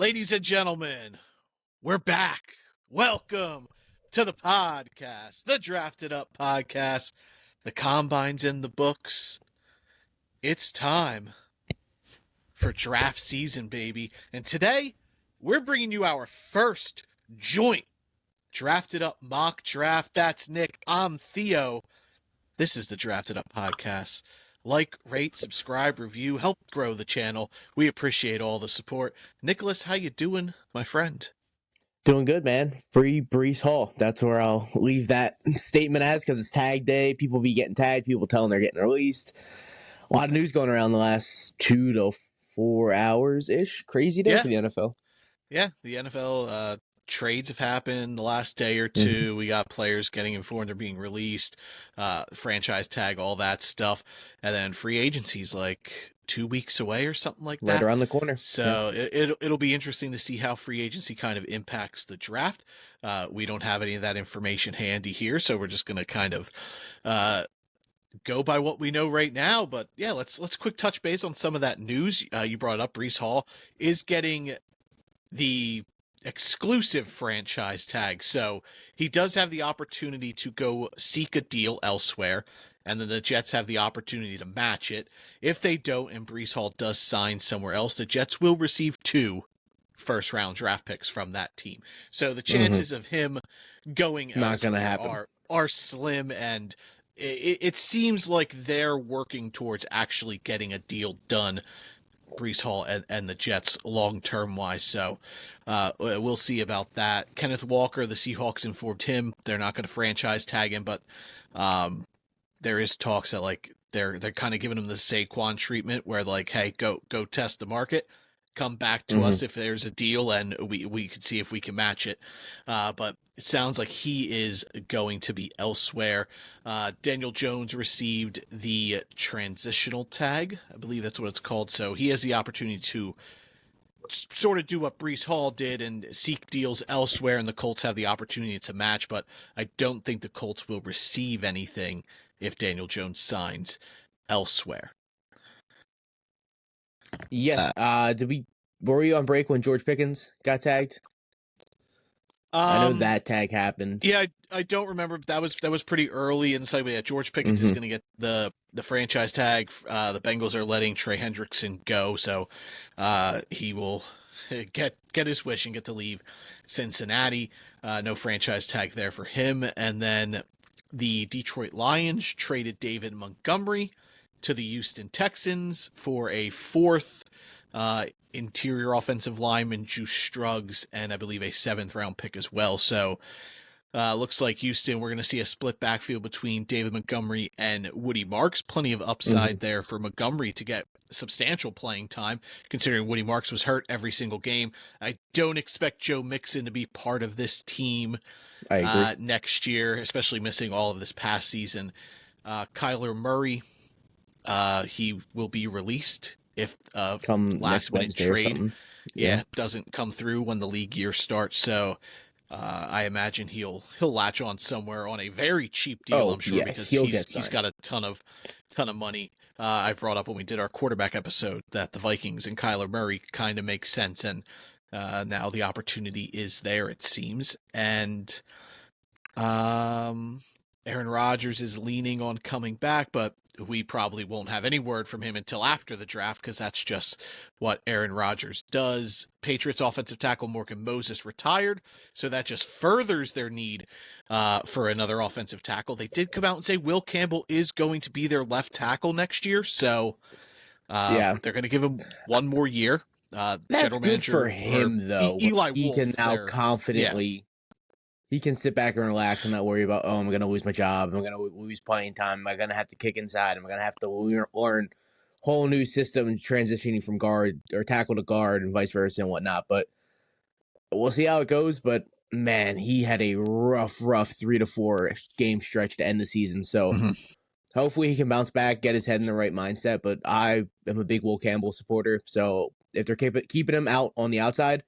Ladies and gentlemen, we're back. Welcome to the podcast, the Drafted Up podcast. The combine's in the books. It's time for draft season, baby. And today, we're bringing you our first joint Drafted Up mock draft. That's Nick. I'm Theo. This is the Drafted Up podcast. Like, rate, subscribe, review, help grow the channel. We appreciate all the support. Nicholas, how you doing, my friend? Doing good, man. Free Brees Hall. That's where I'll leave that statement as, because it's tag day. People be getting tagged. People telling they're getting released. A lot of news going around the last 2 to 4 hours-ish. Crazy day for the NFL. Yeah, the NFL trades have happened the last day or two. Mm-hmm. We got players getting informed they're being released, franchise tag, all that stuff. And then free agency's like 2 weeks away or something like that. Right around the corner. So it'll be interesting to see how free agency kind of impacts the draft. We don't have any of that information handy here, so we're just going to kind of go by what we know right now. But yeah, let's quick touch base on some of that news. You brought up Brees Hall is getting the exclusive franchise tag, so he does have the opportunity to go seek a deal elsewhere, and then the Jets have the opportunity to match it. If they don't and Brees Hall does sign somewhere else, the Jets will receive 2 first-round draft picks from that team. So the chances of him going Not gonna happen. are slim, and it seems like they're working towards actually getting a deal done, Brees Hall and the Jets long-term wise. So we'll see about that. Kenneth Walker, the Seahawks informed him they're not going to franchise tag him, but there is talks that like they're kind of giving him the Saquon treatment where like, hey, go test the market, come back to us if there's a deal, and we could see if we can match it. But it sounds like he is going to be elsewhere. Daniel Jones received the transitional tag. I believe that's what it's called. So he has the opportunity to sort of do what Brees Hall did and seek deals elsewhere, and the Colts have the opportunity to match. But I don't think the Colts will receive anything if Daniel Jones signs elsewhere. Yeah. Were we on break when George Pickens got tagged? I know that tag happened. Yeah, I don't remember. That was pretty early in the cycle. Yeah, George Pickens is going to get the franchise tag. The Bengals are letting Trey Hendrickson go, so he will get his wish and get to leave Cincinnati. No franchise tag there for him. And then the Detroit Lions traded David Montgomery to the Houston Texans for a 4th interior offensive lineman, Juice Struggs, and I believe a 7th round pick as well. So looks like Houston, we're going to see a split backfield between David Montgomery and Woody Marks. Plenty of upside there for Montgomery to get substantial playing time, considering Woody Marks was hurt every single game. I don't expect Joe Mixon to be part of this team next year, especially missing all of this past season. Kyler Murray, he will be released if last minute trade doesn't come through when the league year starts. So I imagine he'll latch on somewhere on a very cheap deal, I'm sure, because he's got a ton of money. I brought up when we did our quarterback episode that the Vikings and Kyler Murray kind of make sense, and now the opportunity is there, it seems. And Aaron Rodgers is leaning on coming back, but we probably won't have any word from him until after the draft, because that's just what Aaron Rodgers does. Patriots offensive tackle Morgan Moses retired, so that just furthers their need for another offensive tackle. They did come out and say Will Campbell is going to be their left tackle next year, so they're going to give him one more year. That's general good manager for him, though. Eli he Wolf, can now confidently... Yeah. He can sit back and relax and not worry about, I'm going to lose my job. I'm going to lose playing time. Am I going to have to kick inside? Am I going to have to learn whole new system transitioning from guard or tackle to guard and vice versa and whatnot? But we'll see how it goes. But, man, he had a rough 3 to 4 game stretch to end the season. So hopefully he can bounce back, get his head in the right mindset. But I am a big Will Campbell supporter. So if they're keeping him out on the outside,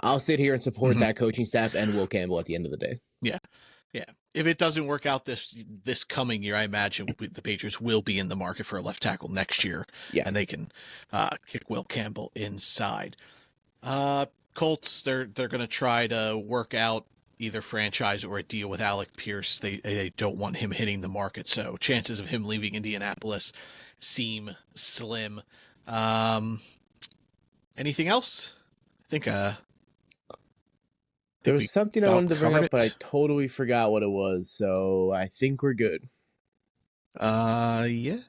I'll sit here and support that coaching staff and Will Campbell at the end of the day. Yeah. If it doesn't work out this coming year, I imagine the Patriots will be in the market for a left tackle next year. Yeah. And they can kick Will Campbell inside. Colts, they're going to try to work out either franchise or a deal with Alec Pierce. They don't want him hitting the market, so chances of him leaving Indianapolis seem slim. Anything else? I think There we was something I about wanted to bring covered up, but I it. totally forgot what it was. So I think we're good. Yeah.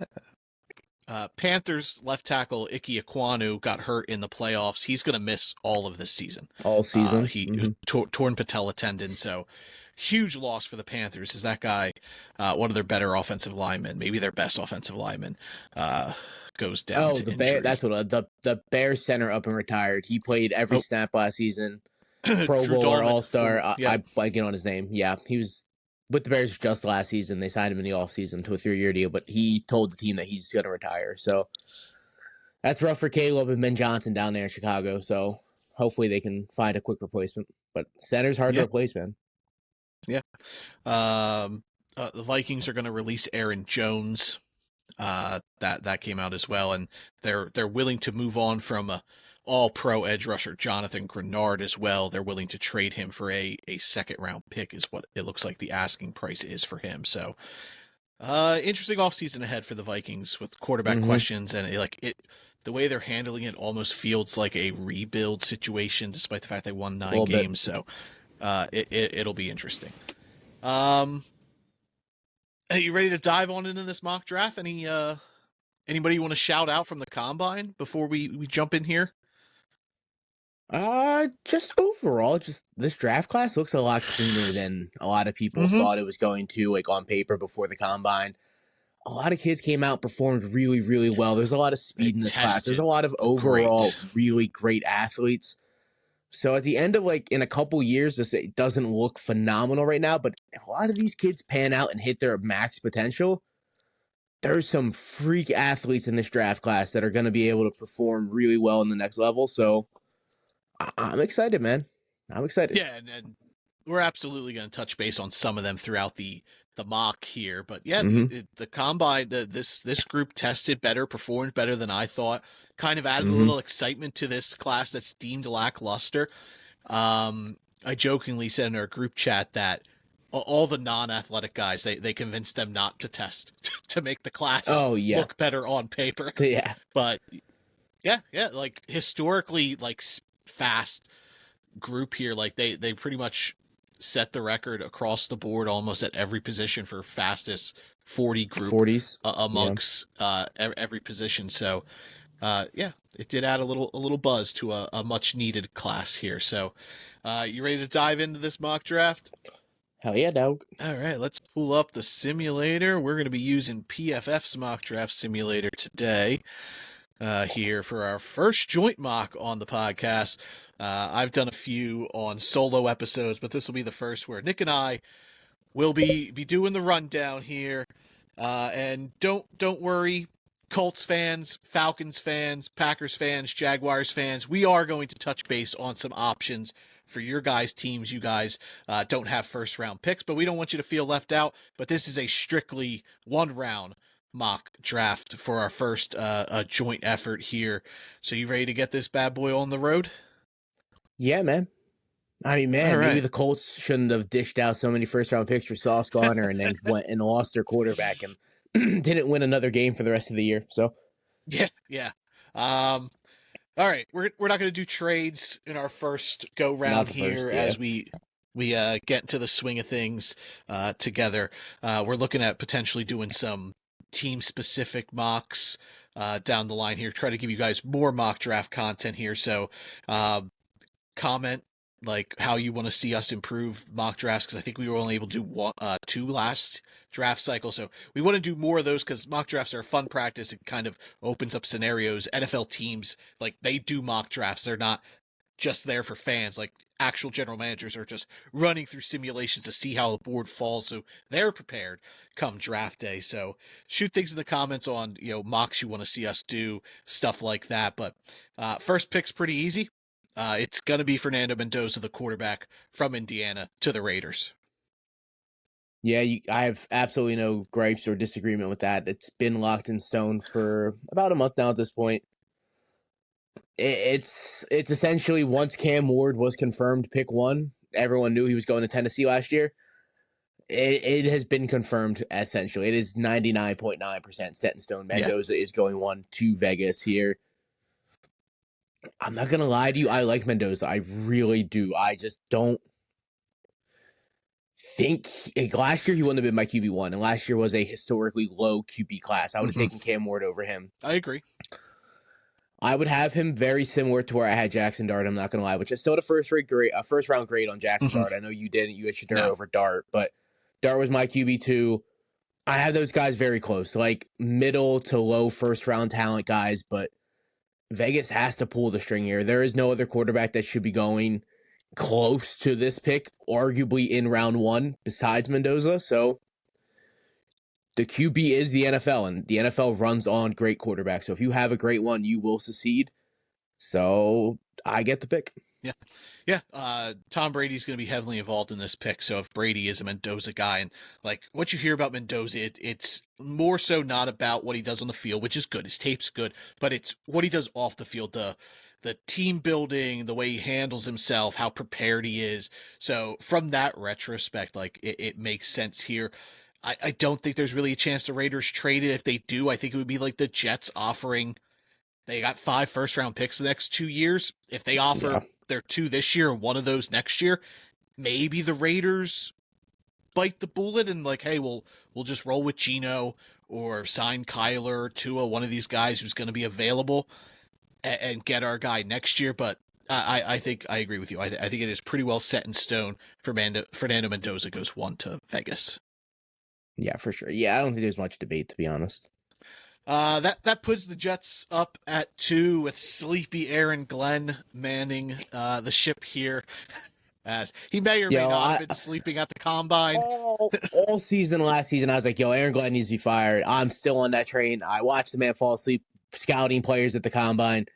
Panthers left tackle Ike Ekwonu got hurt in the playoffs. He's going to miss all of this season. All season. He was torn patella tendon, so huge loss for the Panthers. Is that guy one of their better offensive linemen, maybe their best offensive lineman, goes down to the Bear. injury. That's what the Bears center up and retired. He played every snap last season. Pro Drew Bowler, Dalman All Star. yeah. I blanking on his name. Yeah, he was with the Bears just last season. They signed him in the offseason to a 3-year deal, but he told the team that he's going to retire. So that's rough for Caleb and Ben Johnson down there in Chicago. So hopefully they can find a quick replacement. But center's hard to replace, man. Yeah. The Vikings are going to release Aaron Jones. That came out as well, and they're willing to move on from all-pro edge rusher Jonathan Grenard as well. They're willing to trade him for a second-round pick is what it looks like the asking price is for him. So, interesting offseason ahead for the Vikings with quarterback questions, and the way they're handling it almost feels like a rebuild situation, despite the fact they won 9 games. So, it'll be interesting. Are you ready to dive on into this mock draft? Anybody you want to shout out from the combine before we jump in here? Just overall, just this draft class looks a lot cleaner than a lot of people thought it was going to, like on paper before the combine. A lot of kids came out and performed really, really well. There's a lot of speed in this class. There's a lot of overall really great athletes. So at the end of in a couple years, it doesn't look phenomenal right now, but if a lot of these kids pan out and hit their max potential, there's some freak athletes in this draft class that are going to be able to perform really well in the next level. So I'm excited, man. I'm excited. Yeah, and we're absolutely going to touch base on some of them throughout the mock here. But yeah, the combine, this group tested better, performed better than I thought. Kind of added a little excitement to this class that's deemed lackluster. I jokingly said in our group chat that all the non-athletic guys, they convinced them not to test to make the class look better on paper. Yeah. But yeah, like historically, fast group here. Like they pretty much set the record across the board almost at every position for fastest 40 group 40s amongst every position. So it did add a little buzz to a much needed class here. So you ready to dive into this mock draft? Hell yeah, dog. All right, let's pull up the simulator. We're going to be using PFF's mock draft simulator today here for our first joint mock on the podcast. I've done a few on solo episodes, but this will be the first where Nick and I will be doing the rundown here. And don't worry, Colts fans, Falcons fans, Packers fans, Jaguars fans, we are going to touch base on some options for your guys' teams. You guys don't have first-round picks, but we don't want you to feel left out. But this is a strictly one-round mock draft for our first joint effort here. So you ready to get this bad boy on the road? Yeah, man. I mean, man, maybe the Colts shouldn't have dished out so many first-round picks for Sauce Gardner and then went and lost their quarterback and didn't win another game for the rest of the year. So, yeah. All right, we're not going to do trades in our first go round here as we get into the swing of things together. We're looking at potentially doing some team specific mocks down the line here. Try to give you guys more mock draft content here. So comment how you want to see us improve mock drafts, because I think we were only able to do 2 last draft cycle. So we want to do more of those because mock drafts are a fun practice. It kind of opens up scenarios. NFL teams, they do mock drafts. They're not just there for fans. Actual general managers are just running through simulations to see how the board falls, so they're prepared come draft day. So shoot things in the comments on mocks you want to see us do, stuff like that. But first pick's pretty easy. It's going to be Fernando Mendoza, the quarterback from Indiana, to the Raiders. Yeah, I have absolutely no gripes or disagreement with that. It's been locked in stone for about a month now at this point. It's essentially once Cam Ward was confirmed pick 1, everyone knew he was going to Tennessee last year. It has been confirmed, essentially. It is 99.9% set in stone. Mendoza is going 1 to Vegas here. I'm not going to lie to you. I like Mendoza. I really do. I just don't think last year he wouldn't have been my QB1, and last year was a historically low QB class. I would have taken Cam Ward over him. I agree. I would have him very similar to where I had Jackson Dart. I'm not going to lie, which is still a first round grade on Jackson Dart. I know you didn't. You had Shedeur over Dart, but Dart was my QB2. I have those guys very close, like middle to low first round talent guys, but Vegas has to pull the string here. There is no other quarterback that should be going close to this pick, arguably in round 1, besides Mendoza. So the QB is the NFL, and the NFL runs on great quarterbacks. So if you have a great one, you will succeed. So I get the pick. Yeah. Yeah. Tom Brady's going to be heavily involved in this pick. So if Brady is a Mendoza guy, and like what you hear about Mendoza, it's more so not about what he does on the field, which is good. His tape's good, but it's what he does off the field, the team building, the way he handles himself, how prepared he is. So from that retrospect, like it makes sense here. I don't think there's really a chance the Raiders trade it. If they do, I think it would be like the Jets offering. They got 5 first-round picks the next 2 years. If they offer their 2 this year and one of those next year, maybe the Raiders bite the bullet and like, hey, we'll just roll with Geno or sign Kyler or Tua, one of these guys who's going to be available, and get our guy next year. But I think I agree with you. I think it is pretty well set in stone for Fernando Mendoza goes 1 to Vegas. Yeah, for sure. Yeah, I don't think there's much debate, to be honest. That puts the Jets up at 2 with sleepy Aaron Glenn manning the ship here. As he may or may not have been sleeping at the combine. All season last season, I was like, yo, Aaron Glenn needs to be fired. I'm still on that train. I watched the man fall asleep scouting players at the combine.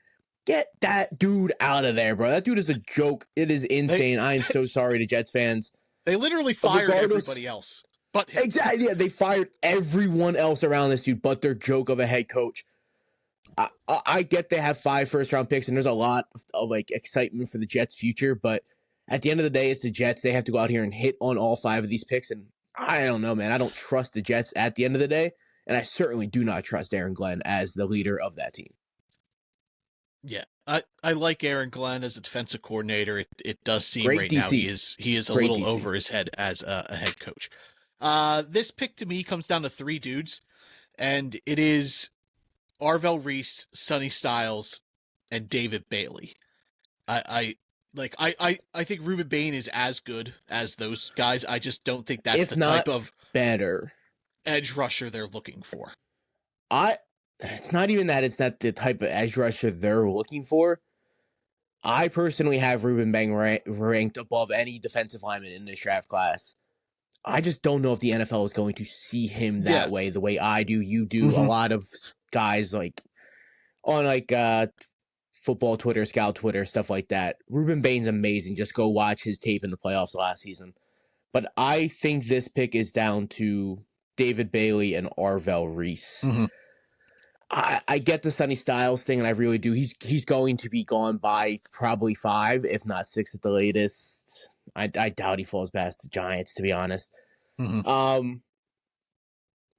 Get that dude out of there, bro. That dude is a joke. It is insane. I am so sorry to Jets fans. They literally fired everybody else. But him. Exactly, yeah, they fired everyone else around this dude, but their joke of a head coach. I get they have 5 first-round picks, and there's a lot of like excitement for the Jets' future, but at the end of the day, it's the Jets. They have to go out here and hit on all 5 of these picks, and I don't know, man. I don't trust the Jets at the end of the day, and I certainly do not trust Aaron Glenn as the leader of that team. Yeah, I like Aaron Glenn as a defensive coordinator. It does seem Great right DC. now he is a Great little DC. over his head as a head coach. This pick to me comes down to 3 dudes, and it is Arvell Reese, Sonny Styles, and David Bailey. I think Ruben Bain is as good as those guys. I just don't think that's the type of better edge rusher they're looking for. It's not even that it's not the type of edge rusher they're looking for. I personally have Ruben Bain ranked above any defensive lineman in this draft class. I just don't know if the NFL is going to see him that way, the way I do, you do. A lot of guys like on like football Twitter, scout Twitter, stuff like that. Ruben Bain's amazing. Just go watch his tape in the playoffs last season. But I think this pick is down to David Bailey and Arvell Reese. I get the Sonny Styles thing, and I really do. He's going to be gone by probably 5, if not 6 at the latest. I doubt he falls past the Giants, to be honest. But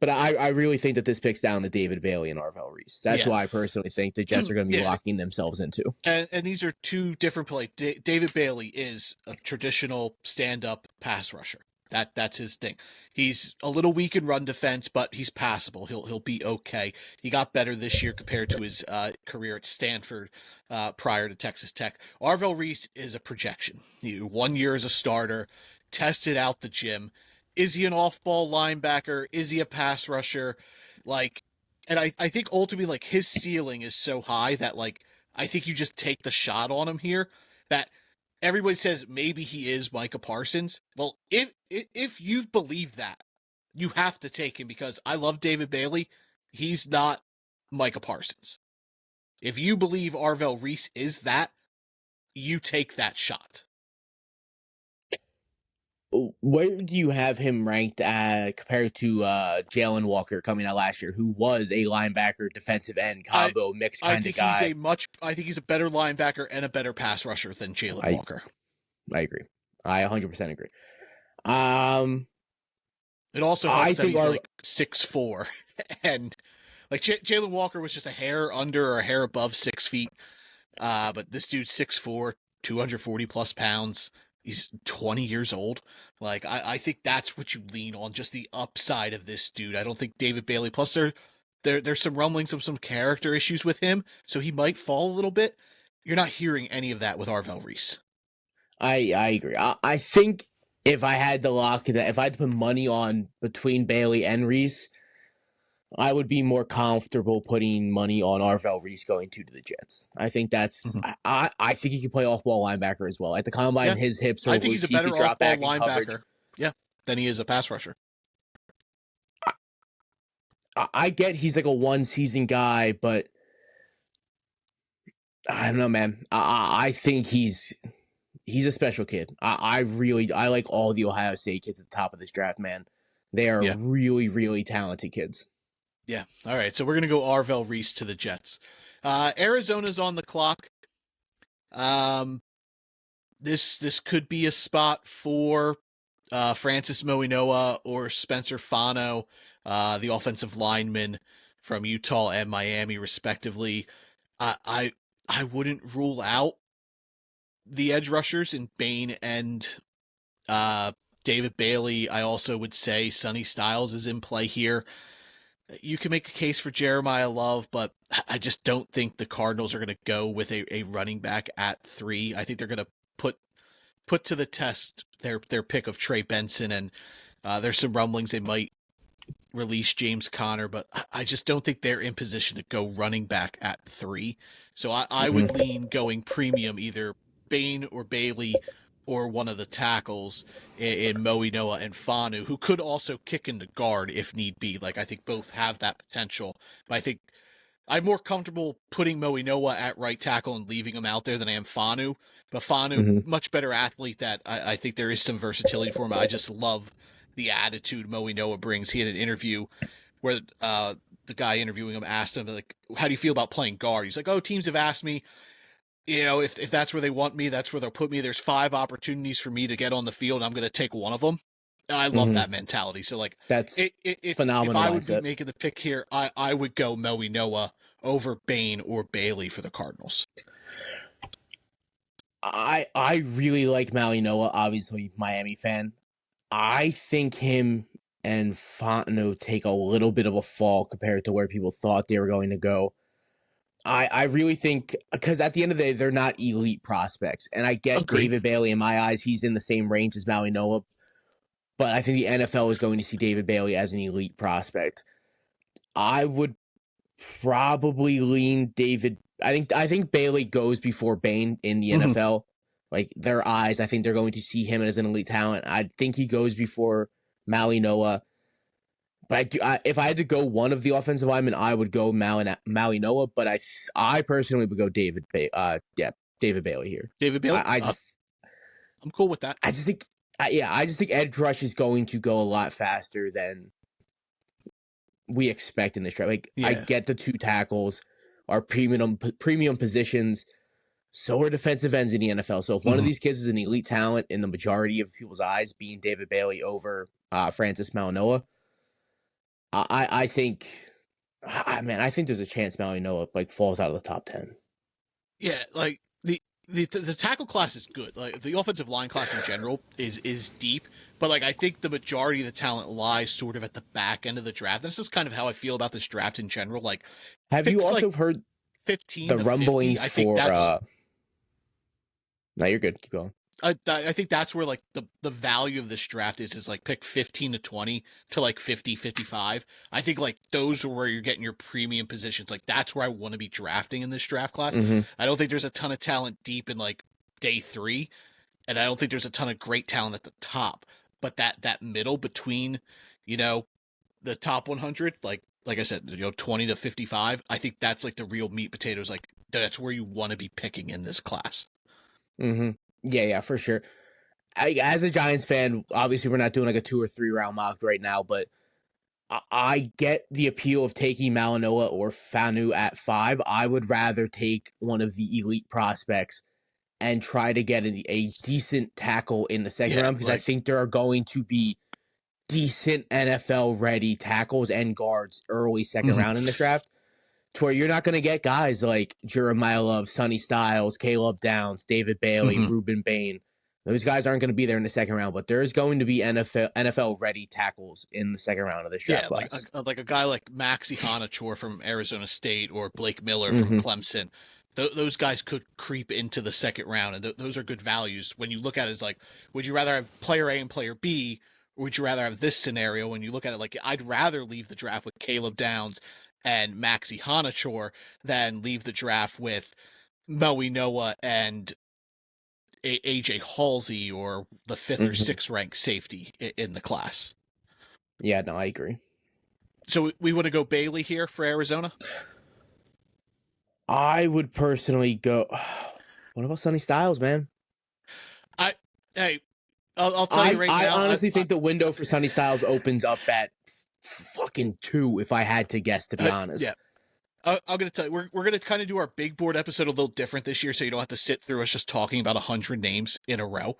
I really think that this pick's down to David Bailey and Arvell Reese. That's why I personally think the Jets are going to be locking themselves into. And these are 2 different plays. David Bailey is a traditional stand-up pass rusher. That's his thing. He's a little weak in run defense, but he's passable. He'll be okay. He got better this year compared to his career at Stanford prior to Texas Tech. Arvell Reese is a projection. 1 year as a starter, tested out the gym. Is he an off-ball linebacker? Is he a pass rusher? And I think ultimately, like, his ceiling is so high that, like, I think you just take the shot on him here. That everybody says maybe he is Micah Parsons. Well, if you believe that, you have to take him because I love David Bailey. He's not Micah Parsons. If you believe Arvell Reese is that, you take that shot. where do you have him ranked compared to Jalen Walker coming out last year, who was a linebacker, defensive end combo mix kind of guy? I think he's a better linebacker and a better pass rusher than Jalen Walker. I agree. I 100% agree. It also helps that he's like 6'4", and like Jalen Walker was just a hair under or a hair above 6 feet. But this dude's 6'4", 240 plus pounds. He's 20 years old. Like, I think that's what you lean on, just the upside of this dude. I don't think David Bailey, plus there's some rumblings of some character issues with him, so he might fall a little bit. You're not hearing any of that with Arvell Reese. I agree. I think if I had to put money on between Bailey and Reese, I would be more comfortable putting money on Arvell Reese going to the Jets. I think that's. I think he can play off-ball linebacker as well. At the combine, his hips are. I think he's a better off-ball linebacker. Yeah, than he is a pass rusher. I get he's like a one-season guy, but I don't know, man. I think he's a special kid. I like all the Ohio State kids at the top of this draft, man. They are really, really talented kids. Yeah. All right. So we're going to go Arvell Reese to the Jets. Arizona's on the clock. This could be a spot for Francis Moinoa or Spencer Fano, the offensive lineman from Utah and Miami, respectively. I wouldn't rule out the edge rushers in Bain and David Bailey. I also would say Sonny Styles is in play here. You can make a case for Jeremiah Love, but I just don't think the Cardinals are going to go with a running back at 3. I think they're going to put to the test their pick of Trey Benson, and there's some rumblings they might release James Conner, but I just don't think they're in position to go running back at 3. So I would lean going premium, either Bain or Bailey or one of the tackles in Moinoa and Fanu, who could also kick into guard if need be. Like, I think both have that potential, but I think I'm more comfortable putting Moinoa at right tackle and leaving him out there than I am Fanu. But Fanu, much better athlete that I think there is some versatility for him. I just love the attitude Moinoa brings. He had an interview where the guy interviewing him asked him, like, how do you feel about playing guard? He's like, oh, teams have asked me, if that's where they want me, that's where they'll put me. There's 5 opportunities for me to get on the field. I'm going to take one of them. And I love that mentality. So, like, that's phenomenal. If I would be making the pick here, I would go Moinoa over Bain or Bailey for the Cardinals. I really like Moinoa, obviously Miami fan. I think him and Fontenot take a little bit of a fall compared to where people thought they were going to go. I really think, because at the end of the day, they're not elite prospects. And I get David Bailey, in my eyes, he's in the same range as Moinoa. But I think the NFL is going to see David Bailey as an elite prospect. I would probably lean David. I think Bailey goes before Bain in the NFL. Like, their eyes, I think they're going to see him as an elite talent. I think he goes before Moinoa. But if I had to go one of the offensive linemen, I would go Moinoa. But I personally would go David Bailey here. David Bailey. I'm cool with that. I just think edge rush is going to go a lot faster than we expect in this draft. Like, I get the 2 tackles are premium positions. So are defensive ends in the NFL. So if one of these kids is an elite talent in the majority of people's eyes, being David Bailey over Francis Moinoa, I think there's a chance Moinoa like falls out of the top 10. Yeah, like the tackle class is good. Like, the offensive line class in general is deep, but like, I think the majority of the talent lies sort of at the back end of the draft. And this is kind of how I feel about this draft in general. Like, have you also heard 15 the rumblings 50, I think that's no, you're good. Keep going. I think that's where like the value of this draft is like pick 15 to 20 to like 50, 55. I think like those are where you're getting your premium positions. Like, that's where I want to be drafting in this draft class. I don't think there's a ton of talent deep in like day 3, and I don't think there's a ton of great talent at the top. But that middle between, the top 100, like I said, 20 to 55, I think that's like the real meat potatoes. Like, that's where you want to be picking in this class. Yeah, for sure. as a Giants fan, obviously we're not doing like a 2 or 3 round mock right now, but I get the appeal of taking Malinoa or Fanu at 5. I would rather take one of the elite prospects and try to get a decent tackle in the second round, because I think there are going to be decent NFL ready tackles and guards early second round in this draft, to where you're not going to get guys like Jeremiah Love, Sonny Styles, Caleb Downs, David Bailey, Ruben Bain. Those guys aren't going to be there in the second round, but there's going to be NFL ready tackles in the second round of this draft class. Like a guy like Maxi Hanachor from Arizona State or Blake Miller from Clemson. Those guys could creep into the second round, and those are good values. When you look at it, it's like, would you rather have player A and player B, or would you rather have this scenario? When you look at it, like, I'd rather leave the draft with Caleb Downs and Maxi Hanachor than leave the draft with Moe Noah and AJ Halsey or the 5th or 6th ranked safety in the class. Yeah, no, I agree. So we want to go Bailey here for Arizona? I would personally go. What about Sonny Styles, man? I'll tell you right now. I honestly think the window for Sonny Styles opens up at fucking 2, if I had to guess, to be honest. Yeah. I'm going to tell you, we're going to kind of do our big board episode a little different this year, so you don't have to sit through us just talking about 100 names in a row.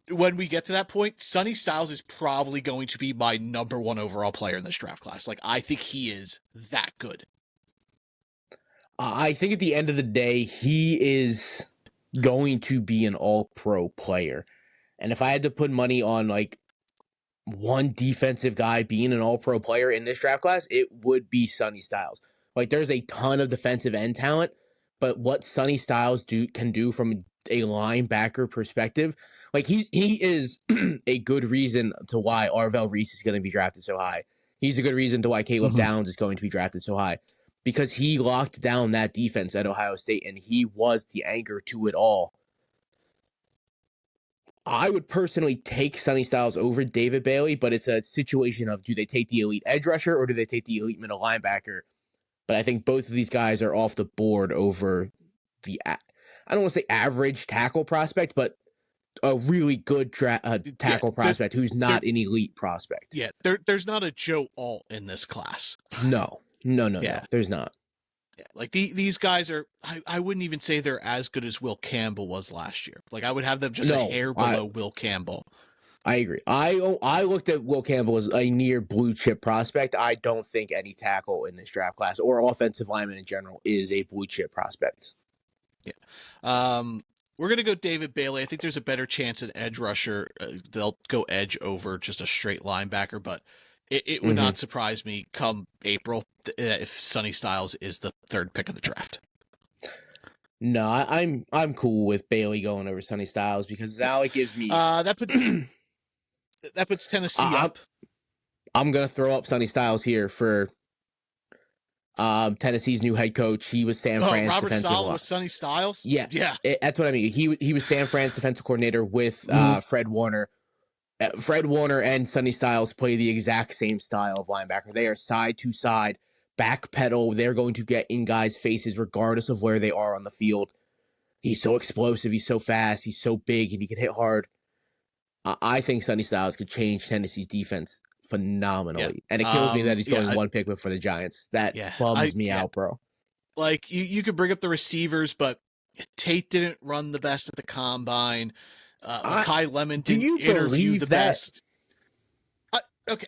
When we get to that point, Sonny Styles is probably going to be my number 1 overall player in this draft class. Like, I think he is that good. I think at the end of the day, he is going to be an all-pro player. And if I had to put money on, like, one defensive guy being an all-pro player in this draft class, it would be Sonny Styles. Like, there's a ton of defensive end talent, but what Sonny Styles can do from a linebacker perspective, like, he is a good reason to why Arvell Reese is going to be drafted so high. He's a good reason to why Caleb Downs is going to be drafted so high, because he locked down that defense at Ohio State, and he was the anchor to it all. I would personally take Sonny Styles over David Bailey, but it's a situation of, do they take the elite edge rusher or do they take the elite middle linebacker? But I think both of these guys are off the board over the, I don't want to say average tackle prospect, but a really good tackle prospect who's not an elite prospect. Yeah, there's not a Joe Alt in this class. No, there's not. Yeah, like these guys are, I wouldn't even say they're as good as Will Campbell was last year. Like, I would have them just a hair below Will Campbell. I agree. I looked at Will Campbell as a near blue chip prospect. I don't think any tackle in this draft class or offensive lineman in general is a blue chip prospect. Yeah. We're going to go David Bailey. I think there's a better chance an edge rusher. They'll go edge over just a straight linebacker, but it would not surprise me come April if Sonny Styles is the 3rd pick of the draft. No, I'm cool with Bailey going over Sonny Styles, because now it gives me that puts Tennessee up. I'm gonna throw up Sonny Styles here for Tennessee's new head coach. He was San Fran's Robert defensive Saleh was Sonny Styles. Yeah, that's what I mean. He was San Fran's defensive coordinator with Fred Warner. Fred Warner and Sonny Styles play the exact same style of linebacker. They are side to side, back pedal. They're going to get in guys' faces regardless of where they are on the field. He's so explosive. He's so fast. He's so big, and he can hit hard. I think Sonny Styles could change Tennessee's defense phenomenally. And it kills me that he's going 1 pick for the Giants. That bums me out, bro. Like, you could bring up the receivers, but Tate didn't run the best at the combine. Makai Lemon didn't interview the best.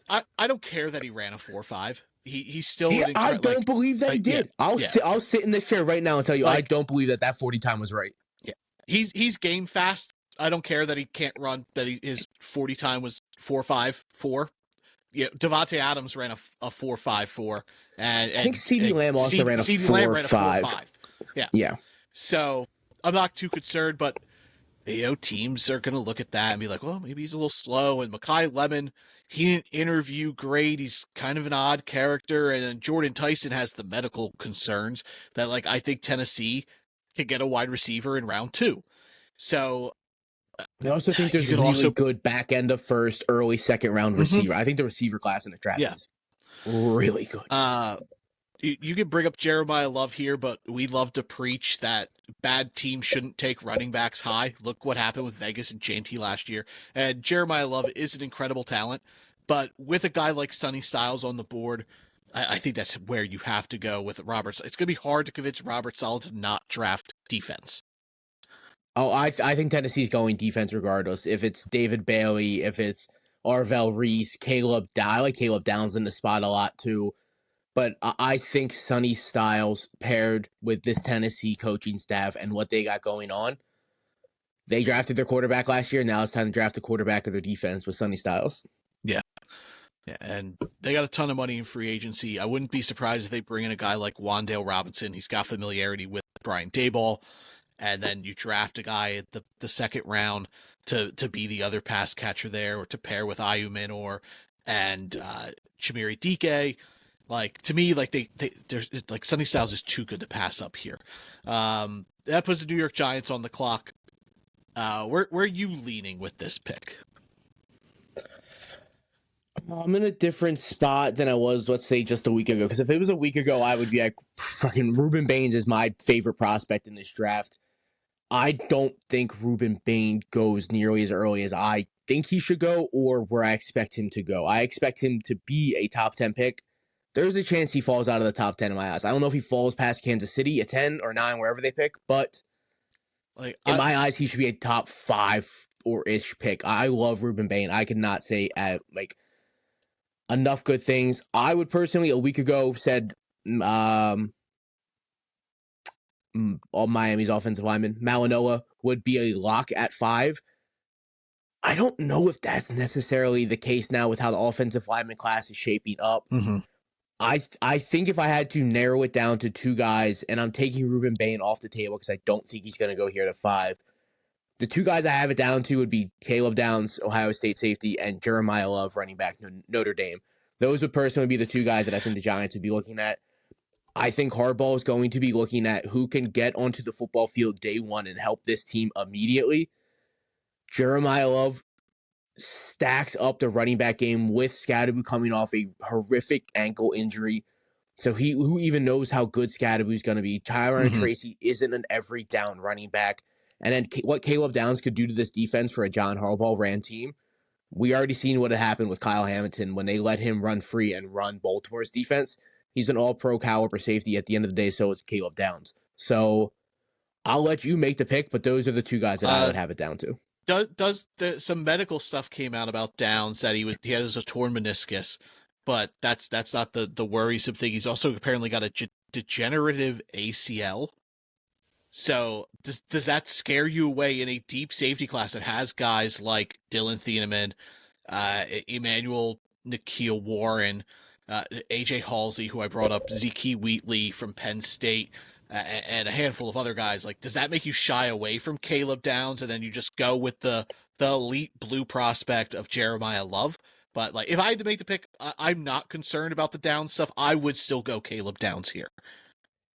I don't care that he ran a 4.5. He's still. I don't believe that he did. I'll sit in this chair right now and tell you, I don't believe that 40 time was right. Yeah, he's game fast. I don't care that he can't run. That his 40 time was 4.54. Yeah, Devontae Adams ran a 4.54, and I think CeeDee Lamb also ran a 4.5. Yeah. So I'm not too concerned, but teams are going to look at that and be like, well, maybe he's a little slow. And Makai Lemon, he didn't interview great. He's kind of an odd character. And then Jordan Tyson has the medical concerns that, like, I think Tennessee can get a wide receiver in round 2. So I also think there's a really good back end of first, early second round receiver. I think the receiver class in the draft is really good. you can bring up Jeremiah Love here, but we love to preach that bad teams shouldn't take running backs high. Look what happened with Vegas and Chanty last year. And Jeremiah Love is an incredible talent, but with a guy like Sonny Styles on the board, I think that's where you have to go with Roberts. It's going to be hard to convince Robert Saleh to not draft defense. Oh, I think Tennessee's going defense regardless. If it's David Bailey, if it's Arvell Reese, I like Caleb Downs in the spot a lot too. But I think Sonny Styles paired with this Tennessee coaching staff and what they got going on, they drafted their quarterback last year. Now it's time to draft a quarterback of their defense with Sonny Styles. Yeah. Yeah, and they got a ton of money in free agency. I wouldn't be surprised if they bring in a guy like Wan'Dale Robinson. He's got familiarity with Brian Daboll. And then you draft a guy at the second round to be the other pass catcher there, or to pair with Ayumin or Chimere Dike. Like, to me, like there's like Sonny Styles is too good to pass up here. That puts the New York Giants on the clock. Where are you leaning with this pick? I'm in a different spot than I was, let's say, just a week ago. Because if it was a week ago, I would be like, fucking Ruben Baines is my favorite prospect in this draft. I don't think Ruben Bain goes nearly as early as I think he should go or where I expect him to go. I expect him to be a top 10 pick. There's a chance he falls out of the top 10 in my eyes. I don't know if he falls past Kansas City at 10 or 9, wherever they pick, but in my eyes, he should be a top 5 or ish pick. I love Ruben Bain. I could not say enough good things. I would personally, a week ago, said all Miami's offensive linemen, Malinois would be a lock at 5. I don't know if that's necessarily the case now with how the offensive lineman class is shaping up. Mm-hmm. I think if I had to narrow it down to 2 guys, and I'm taking Ruben Bain off the table because I don't think he's going to go here to 5, the 2 guys I have it down to would be Caleb Downs, Ohio State safety, and Jeremiah Love, running back, Notre Dame. Those would personally be the 2 guys that I think the Giants would be looking at. I think Harbaugh is going to be looking at who can get onto the football field day one and help this team immediately. Jeremiah Love stacks up the running back game with Scadaboo coming off a horrific ankle injury. So who even knows how good Scadaboo's going to be. Tyron Tracy isn't an every down running back. And then what Caleb Downs could do to this defense for a John Harbaugh ran team, we already seen what had happened with Kyle Hamilton when they let him run free and run Baltimore's defense. He's an all-pro caliber safety at the end of the day, so is Caleb Downs. So I'll let you make the pick, but those are the 2 guys that I would have it down to. Some medical stuff came out about Downs that he has a torn meniscus, but that's not the worrisome thing. He's also apparently got a degenerative ACL. So does that scare you away in a deep safety class that has guys like Dylan Thieneman, Emmanuel Nikhil Warren, AJ Halsey, who I brought up, Zeke Wheatley from Penn State, and a handful of other guys? Like, does that make you shy away from Caleb Downs and then you just go with the elite blue prospect of Jeremiah Love? But like, if I had to make the pick, I'm not concerned about the Downs stuff. I would still go Caleb Downs here.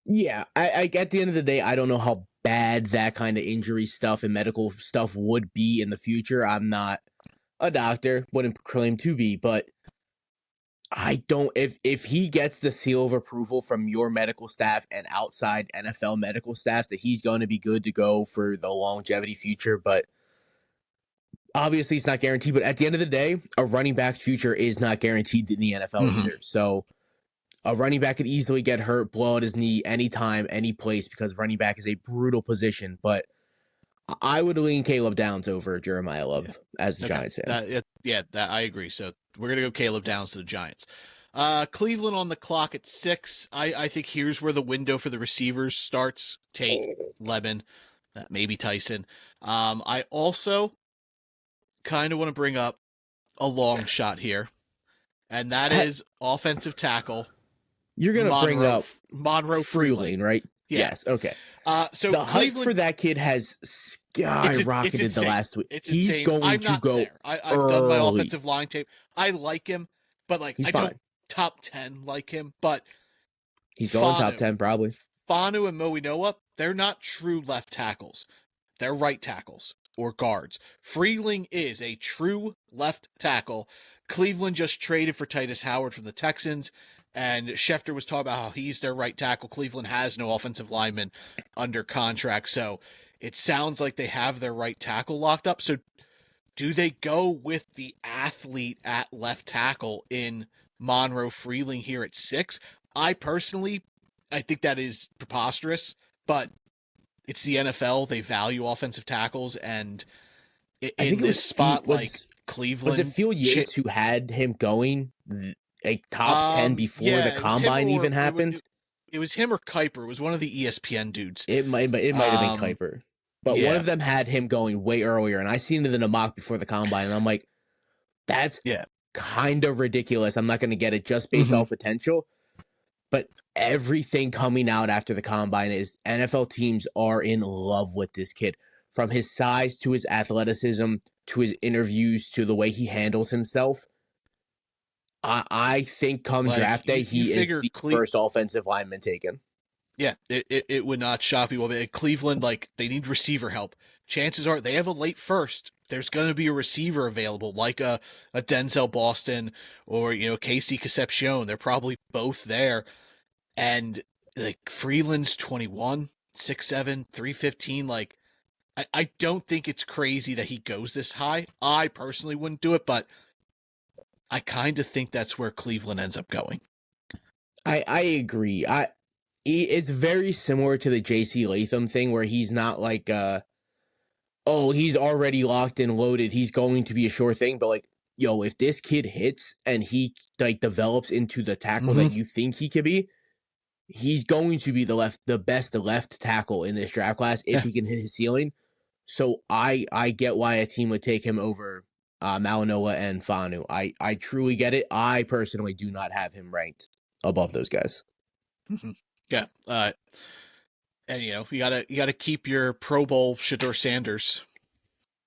Yeah, I at the end of the day, I don't know how bad that kind of injury stuff and medical stuff would be in the future. I'm not a doctor, wouldn't claim to be, but I don't, if he gets the seal of approval from your medical staff and outside NFL medical staff that he's going to be good to go for the longevity future, but obviously it's not guaranteed. But at the end of the day, a running back's future is not guaranteed in the NFL either. So a running back could easily get hurt, blow out his knee anytime, any place, because running back is a brutal position. But I would lean Caleb Downs over Jeremiah Love as a Giants fan. I agree. So we're going to go Caleb Downs to the Giants. Cleveland on the clock at 6. I think here's where the window for the receivers starts. Tate, Lemon, maybe Tyson. I also kind of want to bring up a long shot here, and that is offensive tackle. You're going to bring up Monroe Freeling, right? Yeah. Yes. Okay. So the hype Cleveland, for that kid has skyrocketed the last week. He's insane. Going to go there. I've done my offensive line tape. I like him, but like he's I fine. don't top 10 like him. But he's going top 10 probably. Fanu and Moinoa, they're not true left tackles. They're right tackles or guards. Freeling is a true left tackle. Cleveland just traded for Titus Howard from the Texans. And Schefter was talking about how he's their right tackle. Cleveland has no offensive lineman under contract. So it sounds like they have their right tackle locked up. So do they go with the athlete at left tackle in Monroe Freeling here at 6? I think that is preposterous, but it's the NFL. They value offensive tackles, and I in think it this was spot, was it Cleveland, Phil Yates who had him going like top 10 before the yeah, it was him combine or even happened? it was him or Kuiper. It was one of the ESPN dudes. It might have been Kuiper, but one Yeah, of them had him going way earlier, and I seen it in a mock before the combine, and I'm like, that's yeah. kind of ridiculous. I'm not going to get it just based Mm-hmm. off potential, but everything coming out after the combine is NFL teams are in love with this kid, from his size to his athleticism to his interviews to the way he handles himself. I think come Like draft day, you he is figure the first offensive lineman taken. Yeah, it would not shock me. Well, Cleveland, like, they need receiver help. Chances are they have a late first. There's going to be a receiver available, like a Denzel Boston or, Casey Concepcion. They're probably both there. And, like, Freeland's 21, 6'7", 315. Like, I don't think it's crazy that he goes this high. I personally wouldn't do it, but I kind of think that's where Cleveland ends up going. I agree. It's very similar to the JC Latham thing, where he's not like oh, he's already locked and loaded, he's going to be a sure thing, but like, yo, if this kid hits and he like develops into the tackle that you think he could be, he's going to be the best left tackle in this draft class if he can hit his ceiling. So I get why a team would take him over Malinoa and Fanu. I truly get it. I personally do not have him ranked above those guys. Yeah. And you gotta keep your Pro Bowl Shador Sanders.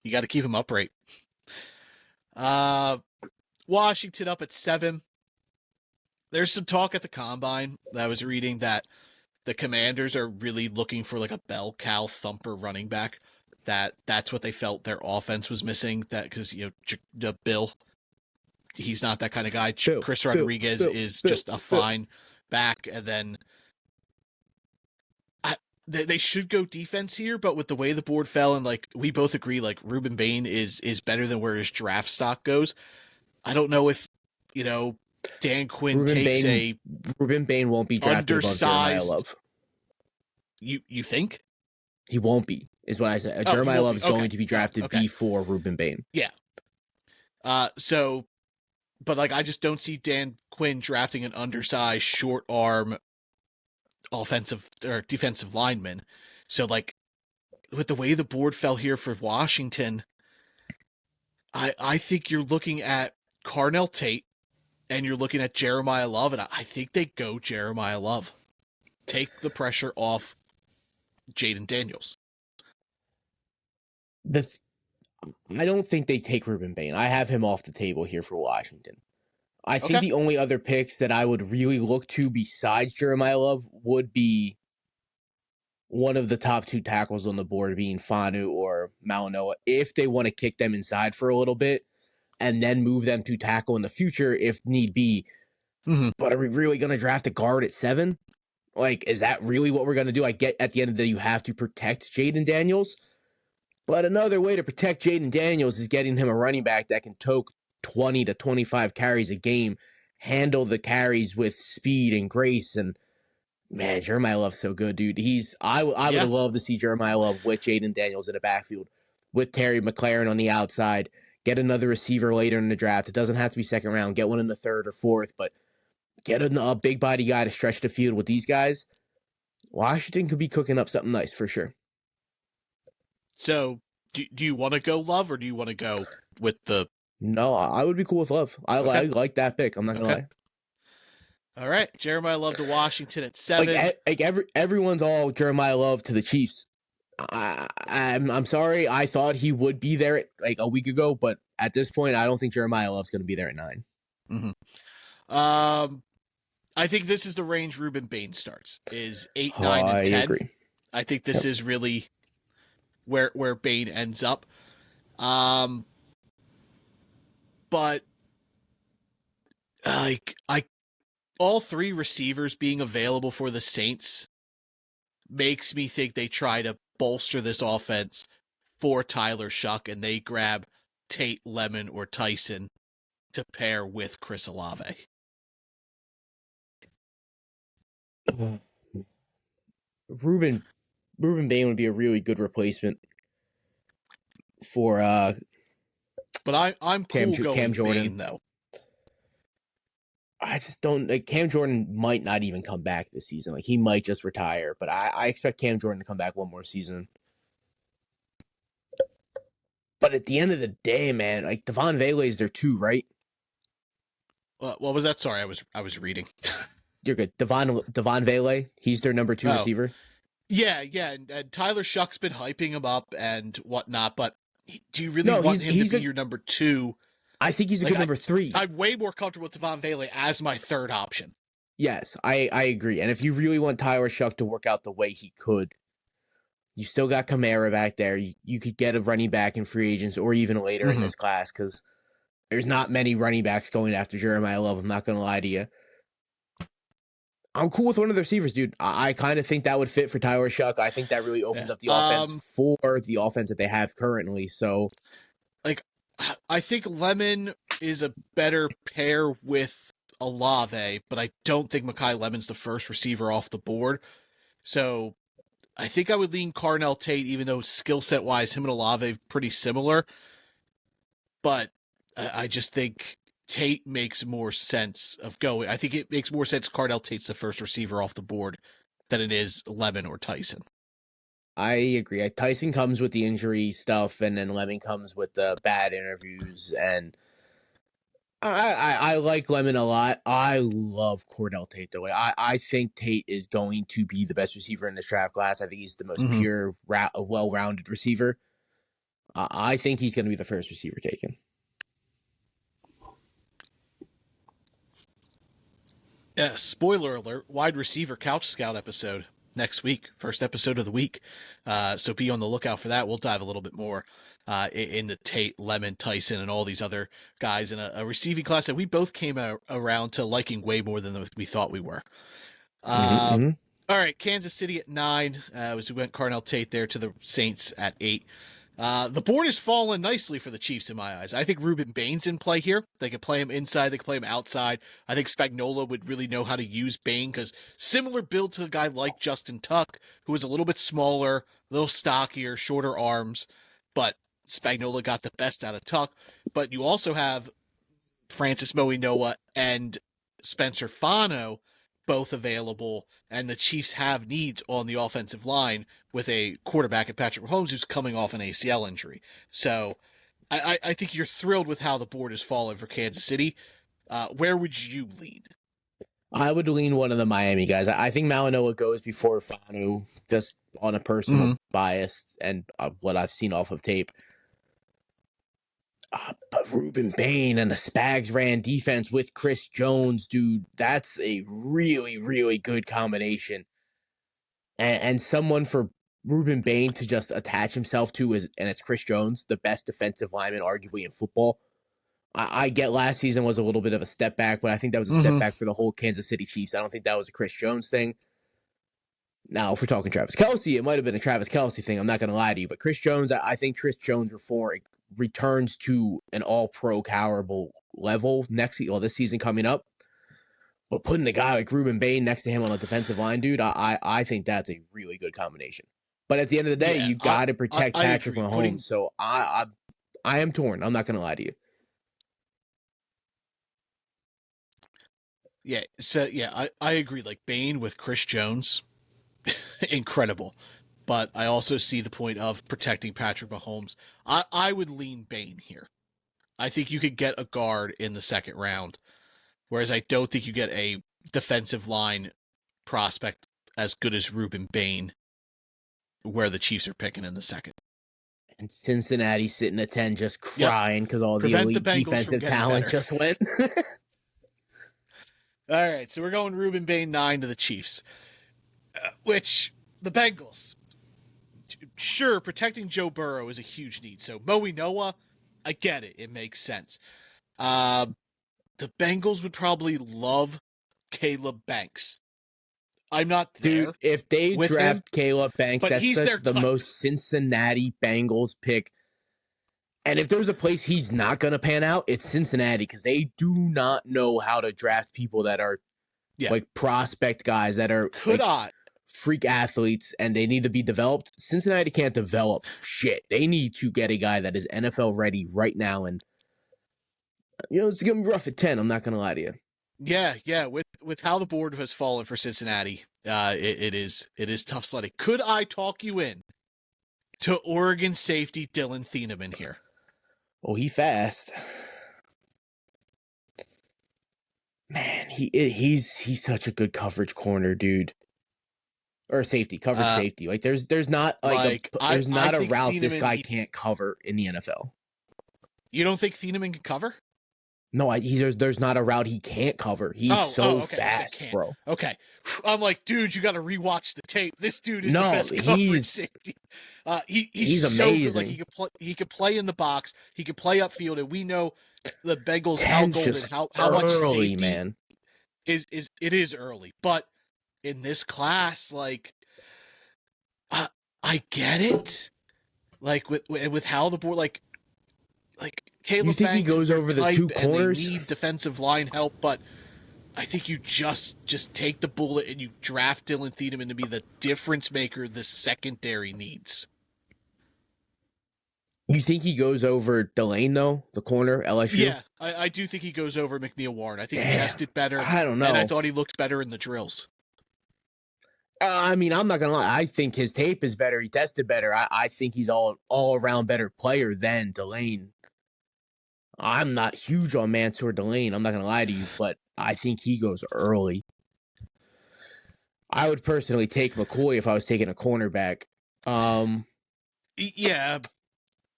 You gotta keep him upright. Washington up at 7. There's some talk at the combine that I was reading that the Commanders are really looking for like a bell cow thumper running back. That's what they felt their offense was missing. That because Bill, he's not that kind of guy. Chris Rodriguez is just a fine back, and then they should go defense here, but with the way the board fell, and like we both agree, like Ruben Bain is better than where his draft stock goes. I don't know if Dan Quinn Ruben Bain won't be drafted above Jeremiah Love. You think he won't be? Is what I said. Jeremiah Love is going to be drafted before Ruben Bain. Yeah. So, but like I just don't see Dan Quinn drafting an undersized, short arm offensive or defensive lineman. So like with the way the board fell here for Washington, I think you're looking at Carnell Tate and you're looking at Jeremiah Love, and I think they go Jeremiah Love. Take the pressure off Jaden Daniels. I don't think they take Ruben Bain. I have him off the table here for Washington. I think the only other picks that I would really look to besides Jeremiah Love would be one of the top 2 tackles on the board, being Fanu or Malinoa, if they want to kick them inside for a little bit and then move them to tackle in the future if need be. Mm-hmm. But are we really going to draft a guard at 7? Like, is that really what we're going to do? I get at the end of the day, you have to protect Jaden Daniels. But another way to protect Jaden Daniels is getting him a running back that can toke 20 to 25 carries a game, handle the carries with speed and grace. And man, Jeremiah Love's so good, dude. I would love to see Jeremiah Love with Jaden Daniels in the backfield, with Terry McLaurin on the outside. Get another receiver later in the draft. It doesn't have to be second round. Get one in the 3rd or 4th, but get a big body guy to stretch the field with these guys. Washington could be cooking up something nice for sure. So, do you want to go Love, or do you want to go with the... No, I would be cool with Love. I like that pick. I'm not going to lie. All right. Jeremiah Love to Washington at 7. Like everyone's all Jeremiah Love to the Chiefs. I'm sorry. I thought he would be there like a week ago, but at this point, I don't think Jeremiah Love's going to be there at 9. Mm-hmm. I think this is the range Ruben Bain starts, is 8, 9, and 10. I agree. I think this is really where Bain ends up. But like all three receivers being available for the Saints makes me think they try to bolster this offense for Tyler Shuck, and they grab Tate, Lemon, or Tyson to pair with Chris Olave. Ruben Bain would be a really good replacement for But I'm cool Cam going Jordan. Bain, though. I just don't like Cam Jordan might not even come back this season. Like he might just retire, but I expect Cam Jordan to come back one more season. But at the end of the day, man, like Devon Vele is their 2, right? What was that? Sorry, I was reading. You're good. Devon Vele, he's their number 2 receiver. Yeah, and Tyler Shuck's been hyping him up and whatnot, but do you really want him to be your number 2? I think he's a good number 3. I'm way more comfortable with Devon Vele as my third option. Yes, I agree. And if you really want Tyler Shuck to work out the way he could, you still got Kamara back there. You could get a running back in free agents or even later in this class because there's not many running backs going after Jeremiah Love. I'm not going to lie to you. I'm cool with one of the receivers, dude. I kind of think that would fit for Tyler Shuck. I think that really opens up the offense for the offense that they have currently. So, like, I think Lemon is a better pair with Olave, but I don't think Mekhi Lemon's the first receiver off the board. So I think I would lean Carnell Tate, even though skill set wise, him and Olave pretty similar. But I just think Tate makes more sense of going. I think it makes more sense Cardell Tate's the first receiver off the board than it is Lemon or Tyson. I agree. Tyson comes with the injury stuff, and then Lemon comes with the bad interviews. And I like Lemon a lot. I love Cordell Tate, though. I think Tate is going to be the best receiver in this draft class. I think he's the most pure, well-rounded receiver. I think he's going to be the first receiver taken. Spoiler alert, wide receiver couch scout episode next week, first episode of the week. So be on the lookout for that. We'll dive a little bit more in the Tate, Lemon, Tyson, and all these other guys in a receiving class that we both came around to liking way more than we thought we were. All right, Kansas City at 9. As we went Carnell Tate there to the Saints at 8. The board has fallen nicely for the Chiefs in my eyes. I think Ruben Bain's in play here. They can play him inside. They can play him outside. I think Spagnuolo would really know how to use Bain because similar build to a guy like Justin Tuck, who is a little bit smaller, a little stockier, shorter arms, but Spagnuolo got the best out of Tuck. But you also have Francis Moinoa and Spencer Fano both available, and the Chiefs have needs on the offensive line with a quarterback at Patrick Mahomes who's coming off an ACL injury. So I think you're thrilled with how the board has fallen for Kansas City. Where would you lean? I would lean one of the Miami guys. I think Malinois goes before Fanu, just on a personal bias and what I've seen off of tape. But Ruben Bain and the Spags ran defense with Chris Jones, dude, that's a really, really good combination. And someone for Ruben Bain to just attach himself to and it's Chris Jones, the best defensive lineman arguably in football. I get last season was a little bit of a step back, but I think that was a step back for the whole Kansas City Chiefs. I don't think that was a Chris Jones thing. Now, if we're talking Travis Kelce, it might have been a Travis Kelce thing. I'm not going to lie to you. But Chris Jones, I think Chris Jones returns to an all-pro caliber level this season coming up. But putting a guy like Ruben Bain next to him on a defensive line, dude, I think that's a really good combination. But at the end of the day, you got to protect Patrick Mahomes. So I am torn. I'm not going to lie to you. Yeah, so I agree. Like Bain with Chris Jones, incredible. But I also see the point of protecting Patrick Mahomes. I would lean Bain here. I think you could get a guard in the second round, whereas I don't think you get a defensive line prospect as good as Ruben Bain, where the Chiefs are picking in the second. And Cincinnati sitting at 10 just crying because all the elite defensive talent just went. All right, so we're going Ruben Bain 9 to the Chiefs, which the Bengals, sure, protecting Joe Burrow is a huge need. So Moinoa, I get it. It makes sense. The Bengals would probably love Caleb Banks. I'm not there. Dude, if they with draft him, Caleb Banks, but that's he's their such the type. most Cincinnati Bengals pick. And if there's a place he's not going to pan out, it's Cincinnati, because they do not know how to draft people that are like prospect guys that are freak athletes and they need to be developed. Cincinnati can't develop shit. They need to get a guy that is NFL ready right now. And, it's going to be rough at 10. I'm not going to lie to you. Yeah. With how the board has fallen for Cincinnati, it is tough sledding. Could I talk you in to Oregon safety Dylan Thieneman here? Oh, he fast. Man, he's such a good coverage corner, dude. Or coverage safety. Like there's not there's not a route Thieneman, this guy can't cover in the NFL. You don't think Thieneman can cover? No, there's not a route he can't cover. He's so fast, bro. Okay, I'm like, dude, you got to rewatch the tape. This dude is the best coverage safety. He's amazing. So good. Like he could play in the box. He could play upfield, and we know the Bengals how golden, how much safety man. is early. But in this class, like, I get it. Like with how the board, like Caleb you think Banks he goes over the two corners? And they need defensive line help, but I think you just take the bullet and you draft Dylan Thieneman to be the difference maker the secondary needs. You think he goes over Delane, though, the corner, LSU? Yeah, I do think he goes over McNeil Warren. I think he tested better. I don't know. And I thought he looked better in the drills. I mean, I'm not going to lie. I think his tape is better. He tested better. I think he's all around better player than Delane. I'm not huge on Mansour Delane. I'm not going to lie to you, but I think he goes early. I would personally take McCoy if I was taking a cornerback. Yeah,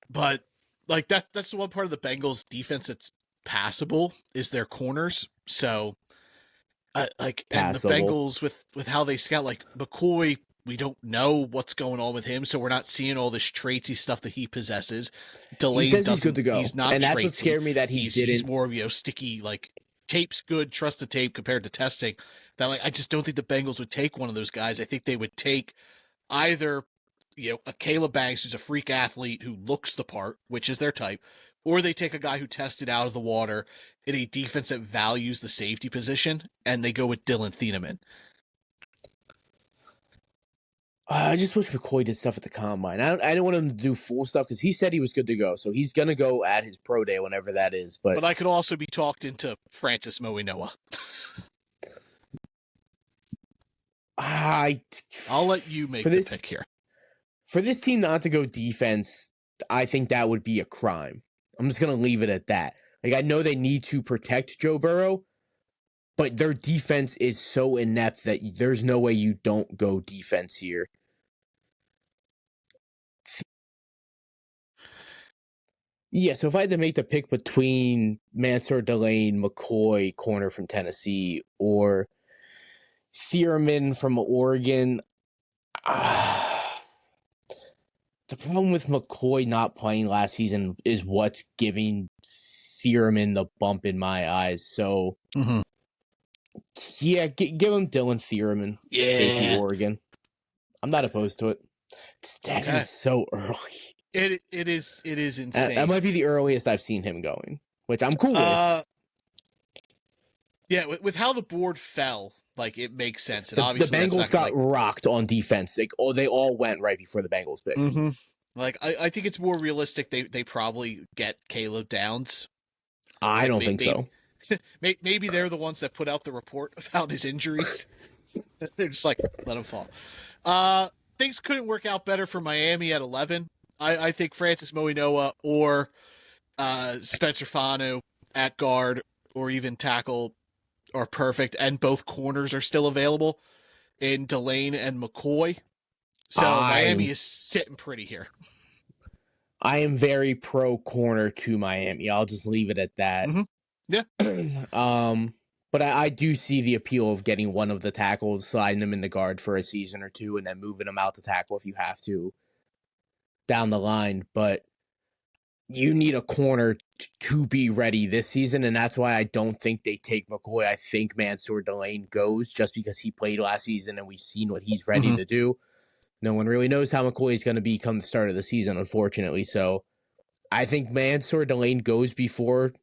but like that's the one part of the Bengals defense that's passable is their corners. So, and the Bengals with how they scout, like McCoy, we don't know what's going on with him, so we're not seeing all this traitsy stuff that he possesses. Delane he says he's good to go. He's not, and that's traitsy. What scared me that he's more of sticky, like tape's good, trust the tape compared to testing. That I just don't think the Bengals would take one of those guys. I think they would take either a Caleb Banks who's a freak athlete who looks the part, which is their type, or they take a guy who tested out of the water in a defense that values the safety position, and they go with Dylan Thieneman. I just wish McCoy did stuff at the combine. I didn't want him to do full stuff because he said he was good to go. So he's going to go at his pro day whenever that is. But I could also be talked into Francis Moe-Noah. I'll let you make the pick here. For this team not to go defense, I think that would be a crime. I'm just going to leave it at that. Like, I know they need to protect Joe Burrow, but their defense is so inept that there's no way you don't go defense here. Yeah, so if I had to make the pick between Mansour Delane, McCoy, corner from Tennessee, or Thieneman from Oregon, the problem with McCoy not playing last season is what's giving Thieneman the bump in my eyes. So, yeah, give him Dylan Thieneman, safety Oregon. I'm not opposed to it. That is so early. It is insane. That might be the earliest I've seen him going, which I'm cool with. Yeah, with how the board fell, like it makes sense. And the obviously Bengals got rocked on defense. They all went right before the Bengals pick. Mm-hmm. Like I think it's more realistic. They probably get Caleb Downs. I don't think so. Maybe they're the ones that put out the report about his injuries. They're just like, let him fall. Things couldn't work out better for Miami at 11. I think Francis Moe-Noah or Spencer Fanu at guard or even tackle are perfect, and both corners are still available in Delane and McCoy. So Miami is sitting pretty here. I am very pro corner to Miami. I'll just leave it at that. Mm-hmm. Yeah. But I do see the appeal of getting one of the tackles, sliding them in the guard for a season or two, and then moving them out to tackle if you have to down the line. But you need a corner to be ready this season, and that's why I don't think they take McCoy. I think Mansour Delane goes just because he played last season and we've seen what he's ready to do. No one really knows how McCoy is going to be come the start of the season, unfortunately. So I think Mansour Delane goes before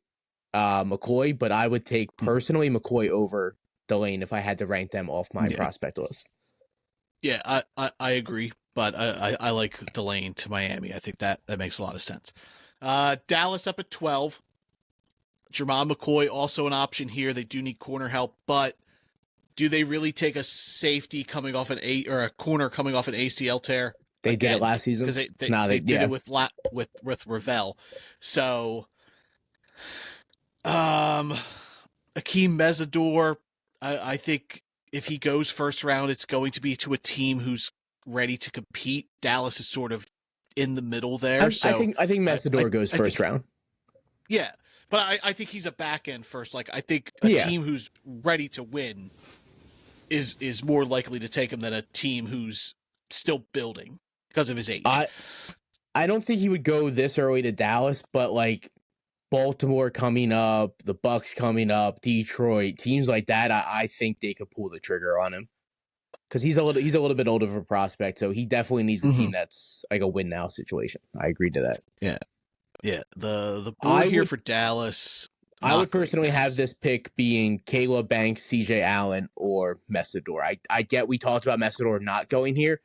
McCoy, but I would take personally McCoy over Delane if I had to rank them off my prospect list. Yeah, I agree, but I like Delane to Miami. I think that makes a lot of sense. Dallas up at 12. Jermon McCoy also an option here. They do need corner help, but do they really take a safety coming off or a corner coming off an ACL tear? They did it last season because they did it with Ravel. So, Akeem Mesidor, I think if he goes first round, it's going to be to a team who's ready to compete. Dallas is sort of in the middle there. I think Mesidor goes first round. Yeah, but I think he's a back end first. Like I think a team who's ready to win is more likely to take him than a team who's still building because of his age. I don't think he would go this early to Dallas, but like Baltimore coming up, the Bucks coming up, Detroit, teams like that, I think they could pull the trigger on him because he's a little bit older of a prospect, so he definitely needs a team that's like a win now situation. I agree to that. Yeah. The board here for Dallas. I would personally have this pick being Caleb Banks, CJ Allen, or Mesidor. I get we talked about Mesidor not going here,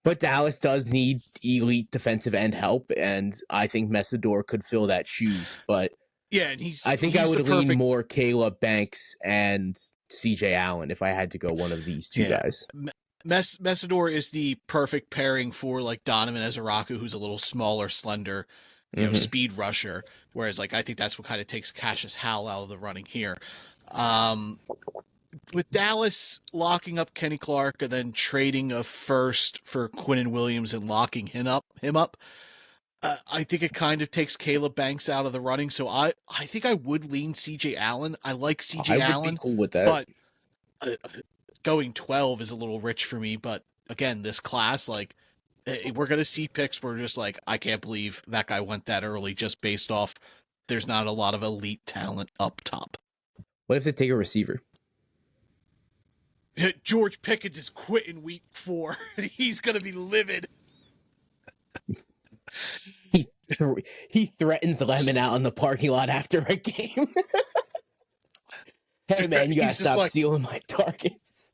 but Dallas does need elite defensive end help, and I think Mesidor could fill that shoes. But yeah, and I would lean more Caleb Banks and CJ Allen if I had to go one of these two guys. Mesidor is the perfect pairing for like Donovan Ezeraku, who's a little smaller, slender, speed rusher. Whereas like I think that's what kind of takes Cassius Howell out of the running here. With Dallas locking up Kenny Clark and then trading a first for Quinnen Williams and locking him up, I think it kind of takes Caleb Banks out of the running. So I think I would lean CJ Allen. I like CJ Allen. I would be cool with that. But going 12 is a little rich for me. But again, this class, like, we're going to see picks where just like, I can't believe that guy went that early just based off there's not a lot of elite talent up top. What if they take a receiver? George Pickens is quitting week 4. He's going to be livid. He threatens Lemon out in the parking lot after a game. Hey, man, you got to stop stealing my targets.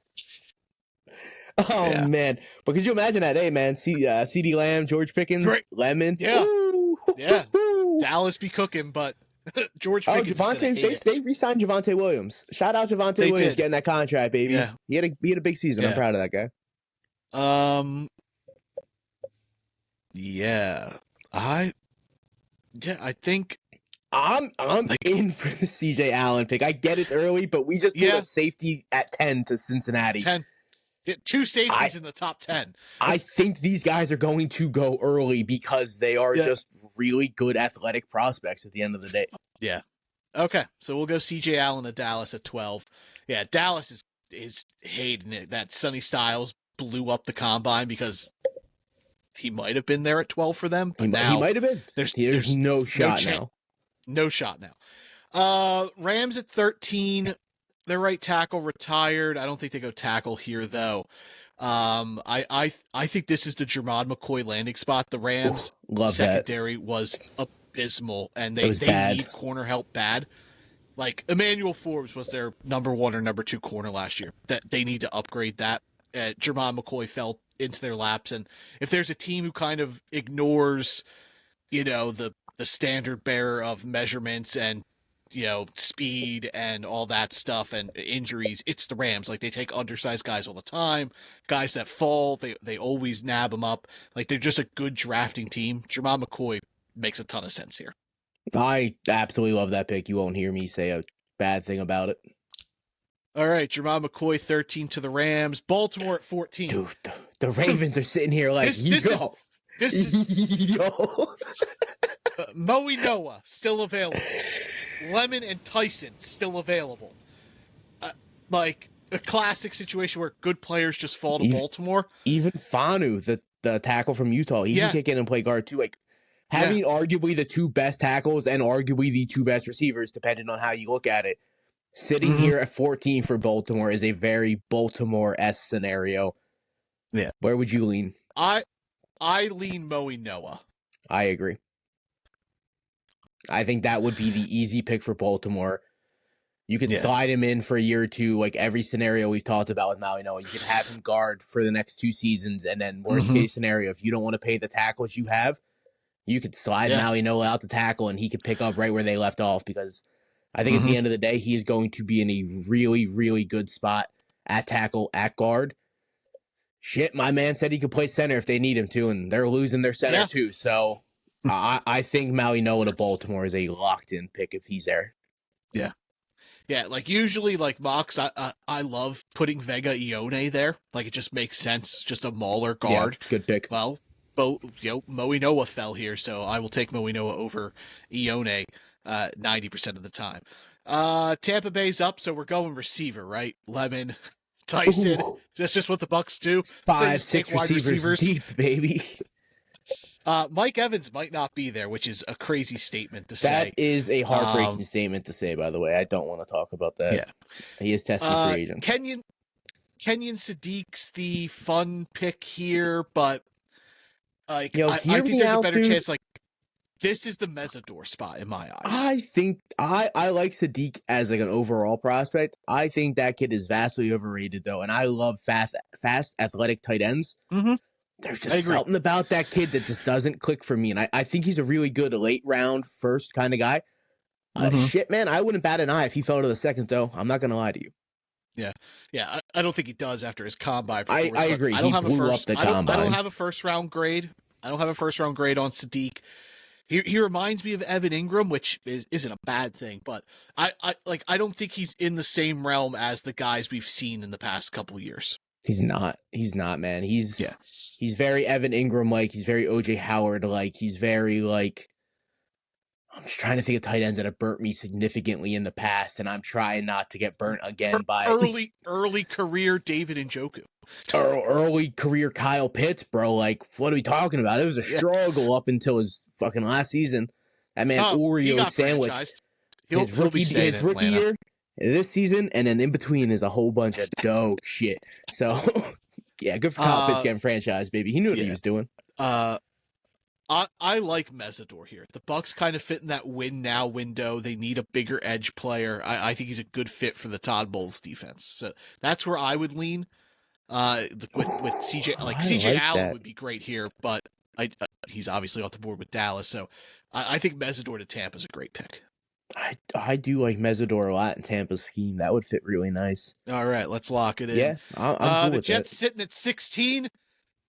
Oh, man. But could you imagine that? Hey, man, CeeDee Lamb, George Pickens, Lemon. Yeah. Woo. Yeah. Dallas be cooking, but George Pickens. They re-signed Javonte Williams. Shout out Javonte Williams getting that contract, baby. Yeah. He had a big season. I'm proud of that guy. I think I'm in for the CJ Allen pick. I get it's early, but we just put a safety at 10 to Cincinnati. 10. Yeah, 2 safeties in the top 10. I think these guys are going to go early because they are just really good athletic prospects at the end of the day. Yeah. Okay, so we'll go CJ Allen to Dallas at 12. Yeah, Dallas is hating it that Sonny Styles blew up the combine because he might have been there at 12 for them, but now he might have been. There's no shot now. No shot now. Rams at 13. Their right tackle retired. I don't think they go tackle here though. I think this is the Jermon McCoy landing spot. The Rams secondary was abysmal, and they need corner help bad. Like Emmanuel Forbes was their number 1 or number 2 corner last year. That they need to upgrade that. Jermon McCoy fell into their laps, and if there's a team who kind of ignores, the standard bearer of measurements and speed and all that stuff and injuries, it's the Rams. Like, they take undersized guys all the time, guys that fall, they always nab them up. Like, they're just a good drafting team. Jermon McCoy makes a ton of sense here. I absolutely love that pick. You won't hear me say a bad thing about it. All right, Jermon McCoy, 13 to the Rams. Baltimore at 14. Dude, the Ravens are sitting here like, this is Moe Noah, still available. Lemon and Tyson, still available. Like, a classic situation where good players just fall to Baltimore. Even Fanu, the tackle from Utah, he can kick in and play guard too. Like, having arguably the two best tackles and arguably the two best receivers, depending on how you look at it. Sitting here at 14 for Baltimore is a very Baltimore-esque scenario. Yeah. Where would you lean? I lean Moe Noah. I agree. I think that would be the easy pick for Baltimore. You could slide him in for a year or two, like every scenario we've talked about with Maui Noah. You could have him guard for the next 2 seasons, and then worst case scenario, if you don't want to pay the tackles you have, you could slide Maui Noah out the tackle, and he could pick up right where they left off, because I think at the end of the day, he is going to be in a really, really good spot at tackle, at guard. Shit, my man said he could play center if they need him to, and they're losing their center too. So I think Maui Noah to Baltimore is a locked-in pick if he's there. Yeah. Yeah, like usually, like mocks, I love putting Vega Ione there. Like it just makes sense, just a mauler guard. Yeah, good pick. Well, Moe Noah fell here, so I will take Moe Noah over Ione 90% of the time. Tampa Bay's up, so we're going receiver, right? Lemon, Tyson. Ooh. That's just what the Bucks do. 5, 6 receivers deep, baby. Mike Evans might not be there, which is a crazy statement to say. That is a heartbreaking statement to say, by the way. I don't want to talk about that. Yeah. He is testing free agent. Kenyon Sadiq's the fun pick here, but like I think there's a better chance. Like this is the Mesidor spot in my eyes. I think I like Sadiq as like an overall prospect. I think that kid is vastly overrated though, and I love fast athletic tight ends. Mm-hmm. There's just something about that kid that just doesn't click for me, and I think he's a really good late round first kind of guy. Shit, man, I wouldn't bat an eye if he fell to the second though. I'm not gonna lie to you. Yeah. I don't think he does after his combine. I agree. I don't have a first round grade. I don't have a first round grade on Sadiq. He reminds me of Evan Ingram, which isn't a bad thing, but I don't think he's in the same realm as the guys we've seen in the past couple years. He's not, man. He's very Evan Ingram-like. He's very OJ Howard-like. He's very, like, I'm just trying to think of tight ends that have burnt me significantly in the past, and I'm trying not to get burnt again by early career David Njoku. Early career Kyle Pitts, bro. Like, what are we talking about? It was a struggle up until his fucking last season. That man Oreo sandwiched his rookie year. This season, and then in between is a whole bunch of dope shit. So, yeah, good for Kyle Pitts getting franchised, baby. He knew what he was doing. I like Mesidor here. The Bucks kind of fit in that win now window. They need a bigger edge player. I think he's a good fit for the Todd Bowles defense. So that's where I would lean. With CJ, CJ Allen would be great here, but he's obviously off the board with Dallas. So I think Mesidor to Tampa is a great pick. I do like Mesidor a lot in Tampa's scheme. That would fit really nice. All right, let's lock it in. Yeah, I'm cool the with Jets that. sitting at 16.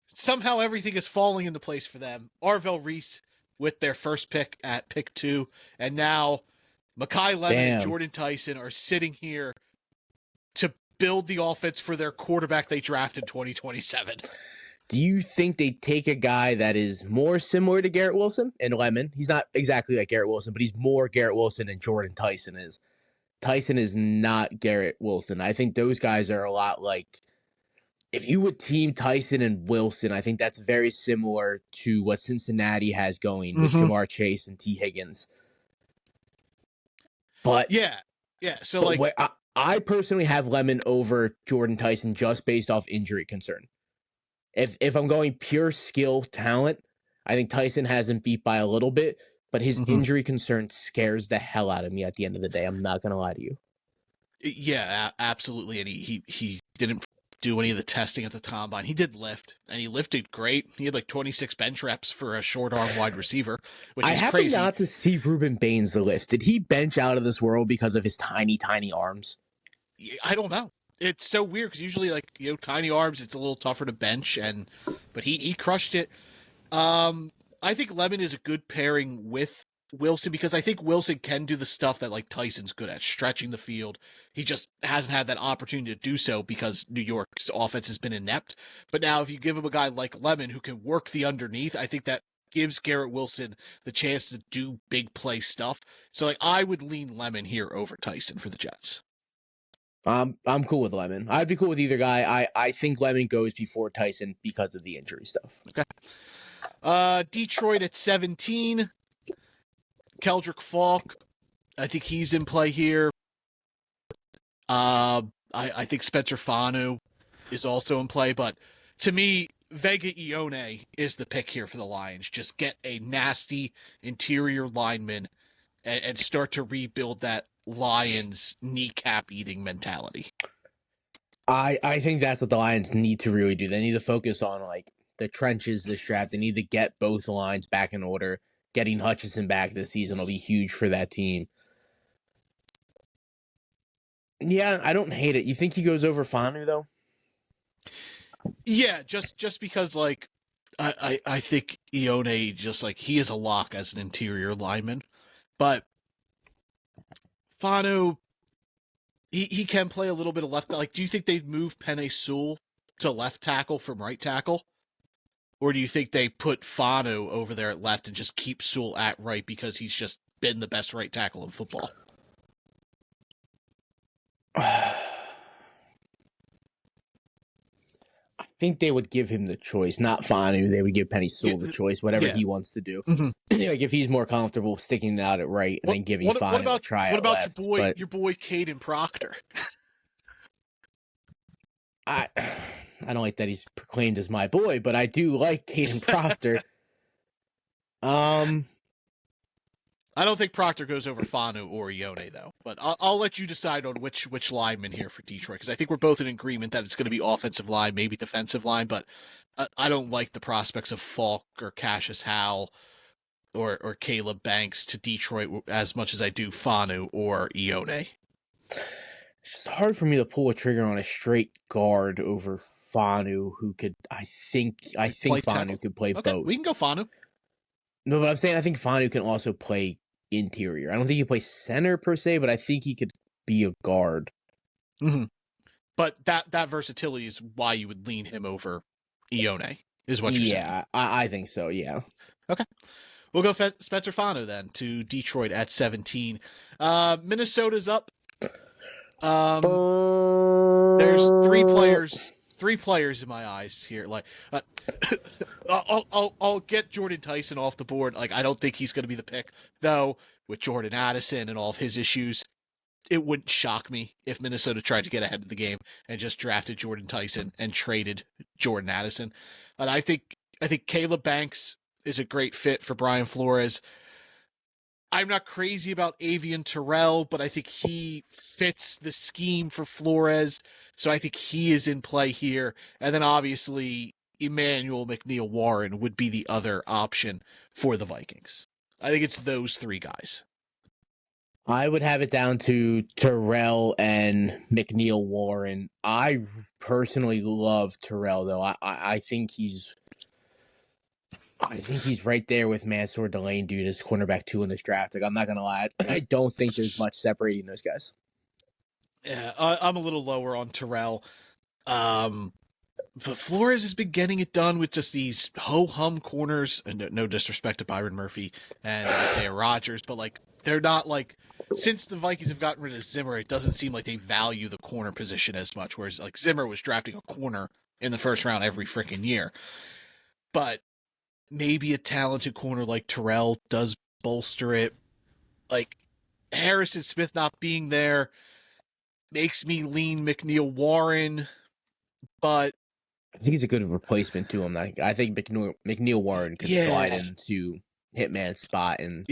Somehow everything is falling into place for them. Arvell Reese with their first pick at pick 2, and now Mekhi Lemon and Jordan Tyson are sitting here to build the offense for their quarterback they draft in 2027. Do you think they take a guy that is more similar to Garrett Wilson and Lemon? He's not exactly like Garrett Wilson, but he's more Garrett Wilson than Jordan Tyson is. Tyson is not Garrett Wilson. I think those guys are a lot like, if you would team Tyson and Wilson, I think that's very similar to what Cincinnati has going with Jamar Chase and T. Higgins. But yeah. So like, I personally have Lemon over Jordan Tyson just based off injury concern. If I'm going pure skill talent, I think Tyson has him beat by a little bit, but his injury concern scares the hell out of me at the end of the day. I'm not going to lie to you. Yeah, absolutely. And he didn't do any of the testing at the combine. He did lift, and he lifted great. He had like 26 bench reps for a short arm wide receiver, which is crazy. I happen not to see Ruben Baines lift. Did he bench out of this world because of his tiny, tiny arms? I don't know. It's so weird because usually, like, tiny arms, it's a little tougher to bench, but he crushed it. I think Lemon is a good pairing with Wilson because I think Wilson can do the stuff that like Tyson's good at, stretching the field. He just hasn't had that opportunity to do so because New York's offense has been inept. But now if you give him a guy like Lemon who can work the underneath, I think that gives Garrett Wilson the chance to do big play stuff. So like I would lean Lemon here over Tyson for the Jets. I'm cool with Lemon. I'd be cool with either guy. I think Lemon goes before Tyson because of the injury stuff. Okay. Detroit at 17. Keldrick Falk. I think he's in play here. I think Spencer Fanu is also in play, but to me, Vega Ione is the pick here for the Lions. Just get a nasty interior lineman and start to rebuild that Lions kneecap eating mentality. I think that's what the Lions need to really do. They need to focus on like the trenches this draft. They need to get both lines back in order. Getting Hutchinson back this season will be huge for that team. Yeah, I don't hate it. You think he goes over Fanu though? Yeah, just because like I think Ione just like he is a lock as an interior lineman, but Fanu he can play a little bit of left. Like, do you think they'd move Penei Sewell to left tackle from right tackle, or do you think they put Fanu over there at left and just keep Sewell at right because he's just been the best right tackle in football? I think they would give him the choice, not Fanu. They would give Penei Sewell the choice, whatever he wants to do. Mm-hmm. Like if he's more comfortable sticking out at right and then giving Fanu a try. What about left, your boy Caden Proctor? I don't like that he's proclaimed as my boy, but I do like Caden Proctor. I don't think Proctor goes over Fanu or Ione, though. But I'll let you decide on which lineman here for Detroit, because I think we're both in agreement that it's going to be offensive line, maybe defensive line, but I don't like the prospects of Falk or Cassius Howell or Caleb Banks to Detroit as much as I do Fanu or Ione. It's hard for me to pull a trigger on a straight guard over Fanu, who could, I think Fanu could play both. We can go Fanu. No, but I'm saying I think Fanu can also play interior. I don't think he plays center per se, but I think he could be a guard. Mm-hmm. But that versatility is why you would lean him over Ione, is what you're saying. Yeah, I think so, yeah. Okay. We'll go Spencer Fanu then to Detroit at 17. Minnesota's up. There's three players in my eyes here. Like, I'll get Jordan Tyson off the board. Like, I don't think he's going to be the pick, though. With Jordan Addison and all of his issues, it wouldn't shock me if Minnesota tried to get ahead of the game and just drafted Jordan Tyson and traded Jordan Addison. And I think Caleb Banks is a great fit for Brian Flores. I'm not crazy about Avian Terrell, but I think he fits the scheme for Flores. So I think he is in play here. And then obviously Emmanuel McNeil Warren would be the other option for the Vikings. I think it's those three guys. I would have it down to Terrell and McNeil Warren. I personally love Terrell, though. I think he's right there with Mansour Delane, dude, as cornerback 2 in this draft. Like, I'm not gonna lie, I don't think there's much separating those guys. Yeah, I'm a little lower on Terrell. But Flores has been getting it done with just these ho-hum corners, and no disrespect to Byron Murphy and Isaiah Rodgers, but like they're not like, since the Vikings have gotten rid of Zimmer, it doesn't seem like they value the corner position as much, whereas like Zimmer was drafting a corner in the first round every freaking year. But maybe a talented corner like Terrell does bolster it. Like Harrison Smith not being there makes me lean McNeil Warren, but I think he's a good replacement to him. I think McNeil Warren could slide into Hitman's spot and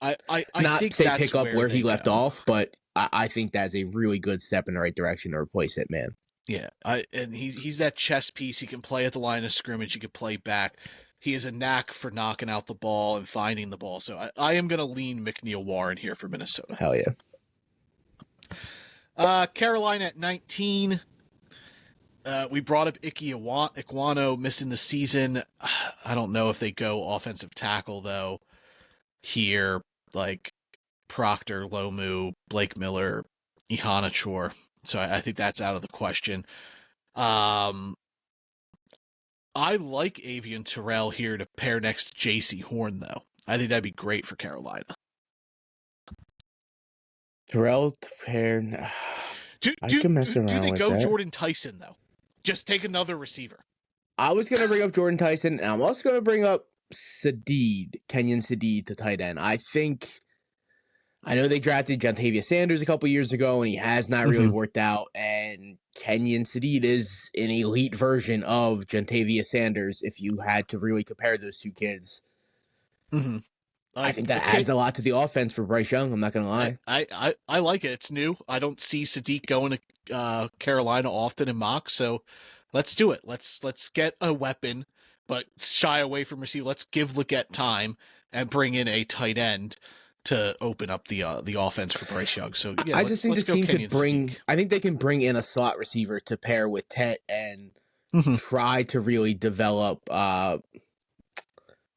I not think say that's pick up where he left go. off, but I think that's a really good step in the right direction to replace Hitman. Yeah, and he's that chess piece. He can play at the line of scrimmage. He can play back. He has a knack for knocking out the ball and finding the ball. So I am going to lean McNeil Warren here for Minnesota. Hell yeah. Carolina at 19. We brought up Ike Ekwonu missing the season. I don't know if they go offensive tackle, though, here. Like Proctor, Lomu, Blake Miller, Ihanachor. So I think that's out of the question. I like Avian Terrell here to pair next to J.C. Horn, though. I think that'd be great for Carolina. Terrell to pair... Do they go Jordan Tyson, though? Just take another receiver. I was going to bring up Jordan Tyson, and I'm also going to bring up Kenyon Sadid to tight end. I know they drafted Jontavius Sanders a couple years ago, and he has not really worked out. And Kenyon Sadid is an elite version of Jontavius Sanders. If you had to really compare those two kids, I think that adds a lot to the offense for Bryce Young. I'm not going to lie. I like it. It's new. I don't see Sadiq going to Carolina often in mock, so let's do it. Let's get a weapon, but shy away from receiver. Let's give Leggett time and bring in a tight end to open up the offense for Bryce Young. So yeah, I just think this team could bring. I think they can bring in a slot receiver to pair with Tet and try to really develop.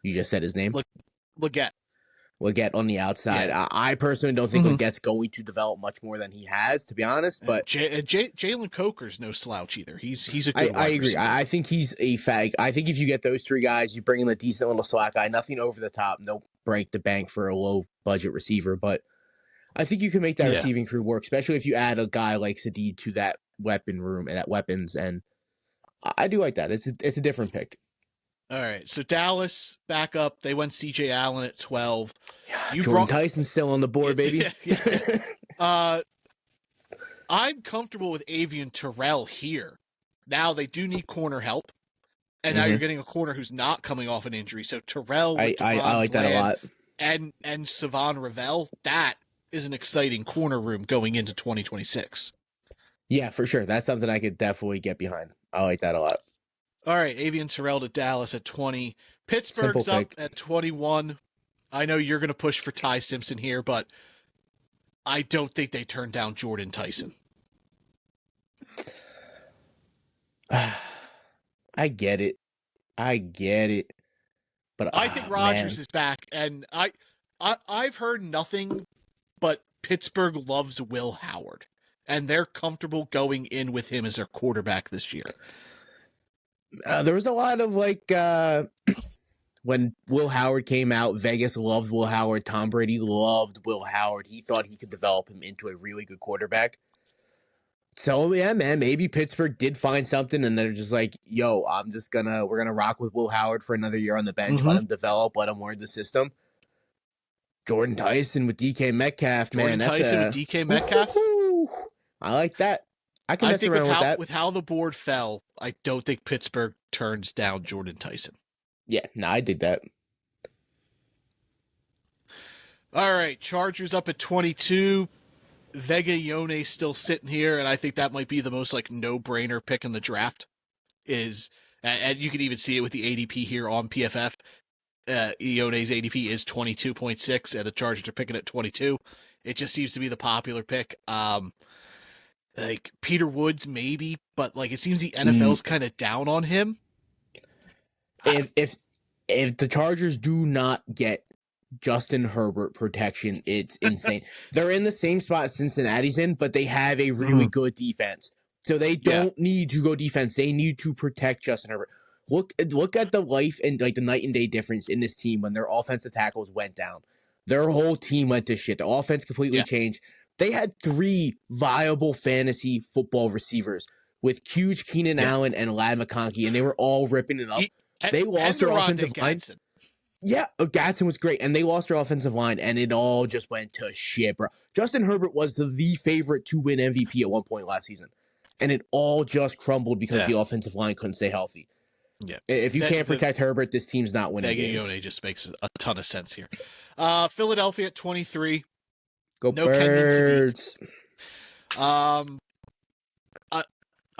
You just said his name, Leggett. Leggett on the outside. Yeah. I personally don't think Leggett's going to develop much more than he has, to be honest. But Jalen Coker's no slouch either. He's a good. I agree. Receiver. I think he's a fag. I think if you get those three guys, you bring in a decent little slot guy. Nothing over the top. No break the bank for a low budget receiver. But I think you can make that receiving crew work, especially if you add a guy like Sadid to that weapon room and that weapons. And I do like that. It's a different pick. All right, so Dallas back up. They went C.J. Allen at 12. Jordan Tyson's still on the board, baby. I'm comfortable with Avian Terrell here. Now they do need corner help, and now you're getting a corner who's not coming off an injury. So Terrell, I like that a lot. And Savon Ravel, that is an exciting corner room going into 2026. Yeah, for sure. That's something I could definitely get behind. I like that a lot. All right, Avian Terrell to Dallas at 20. Pittsburgh's up at 21. I know you're going to push for Ty Simpson here, but I don't think they turned down Jordan Tyson. I get it. But I think Rodgers is back, and I've heard nothing but Pittsburgh loves Will Howard, and they're comfortable going in with him as their quarterback this year. There was a lot of when Will Howard came out, Vegas loved Will Howard. Tom Brady loved Will Howard. He thought he could develop him into a really good quarterback. So yeah, man, maybe Pittsburgh did find something, and they're just like, "Yo, we're gonna rock with Will Howard for another year on the bench. Let him develop. Let him learn the system." Jordan Tyson with DK Metcalf, man. With DK Metcalf. I like that. I think with that. With how the board fell, I don't think Pittsburgh turns down Jordan Tyson. Yeah, I dig that. All right, Chargers up at 22. Vega Yone still sitting here, and I think that might be the most no-brainer pick in the draft. And you can even see it with the ADP here on PFF. Yone's ADP is 22.6, and the Chargers are picking at 22. It just seems to be the popular pick. Peter Woods, maybe, but it seems the NFL's kind of down on him. If the Chargers do not get Justin Herbert protection, it's insane. They're in the same spot Cincinnati's in, but they have a really good defense. So they don't need to go defense. They need to protect Justin Herbert. Look at the life and the night and day difference in this team when their offensive tackles went down. Their whole team went to shit. The offense completely changed. They had 3 viable fantasy football receivers with huge Keenan Allen and Ladd McConkey, and they were all ripping it up. They lost their offensive line. Yeah, Gatson was great, and they lost their offensive line, and it all just went to shit, bro. Justin Herbert was the favorite to win MVP at one point last season, and it all just crumbled because the offensive line couldn't stay healthy. Yeah, if you can't protect Herbert, this team's not winning games. Yone just makes a ton of sense here. Philadelphia at 23. Go Birds. I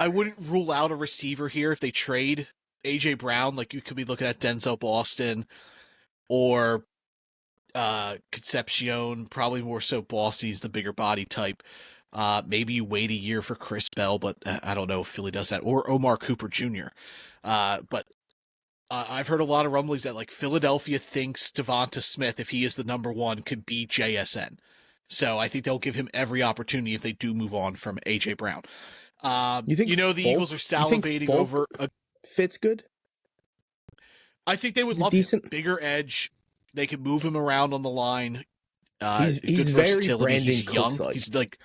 wouldn't rule out a receiver here if they trade AJ Brown. You could be looking at Denzel Boston or Concepcion, probably more so Boston. He's the bigger body type. Maybe you wait a year for Chris Bell, but I don't know if Philly does that, or Omar Cooper Jr. But I've heard a lot of rumblings that Philadelphia thinks Devonta Smith, if he is the number 1, could be JSN. So I think they'll give him every opportunity if they do move on from AJ Brown. You think the Eagles are salivating over Fitz good? I think they would love him. Bigger edge. They could move him around on the line. He's very Brandon He's young. Cooks-like.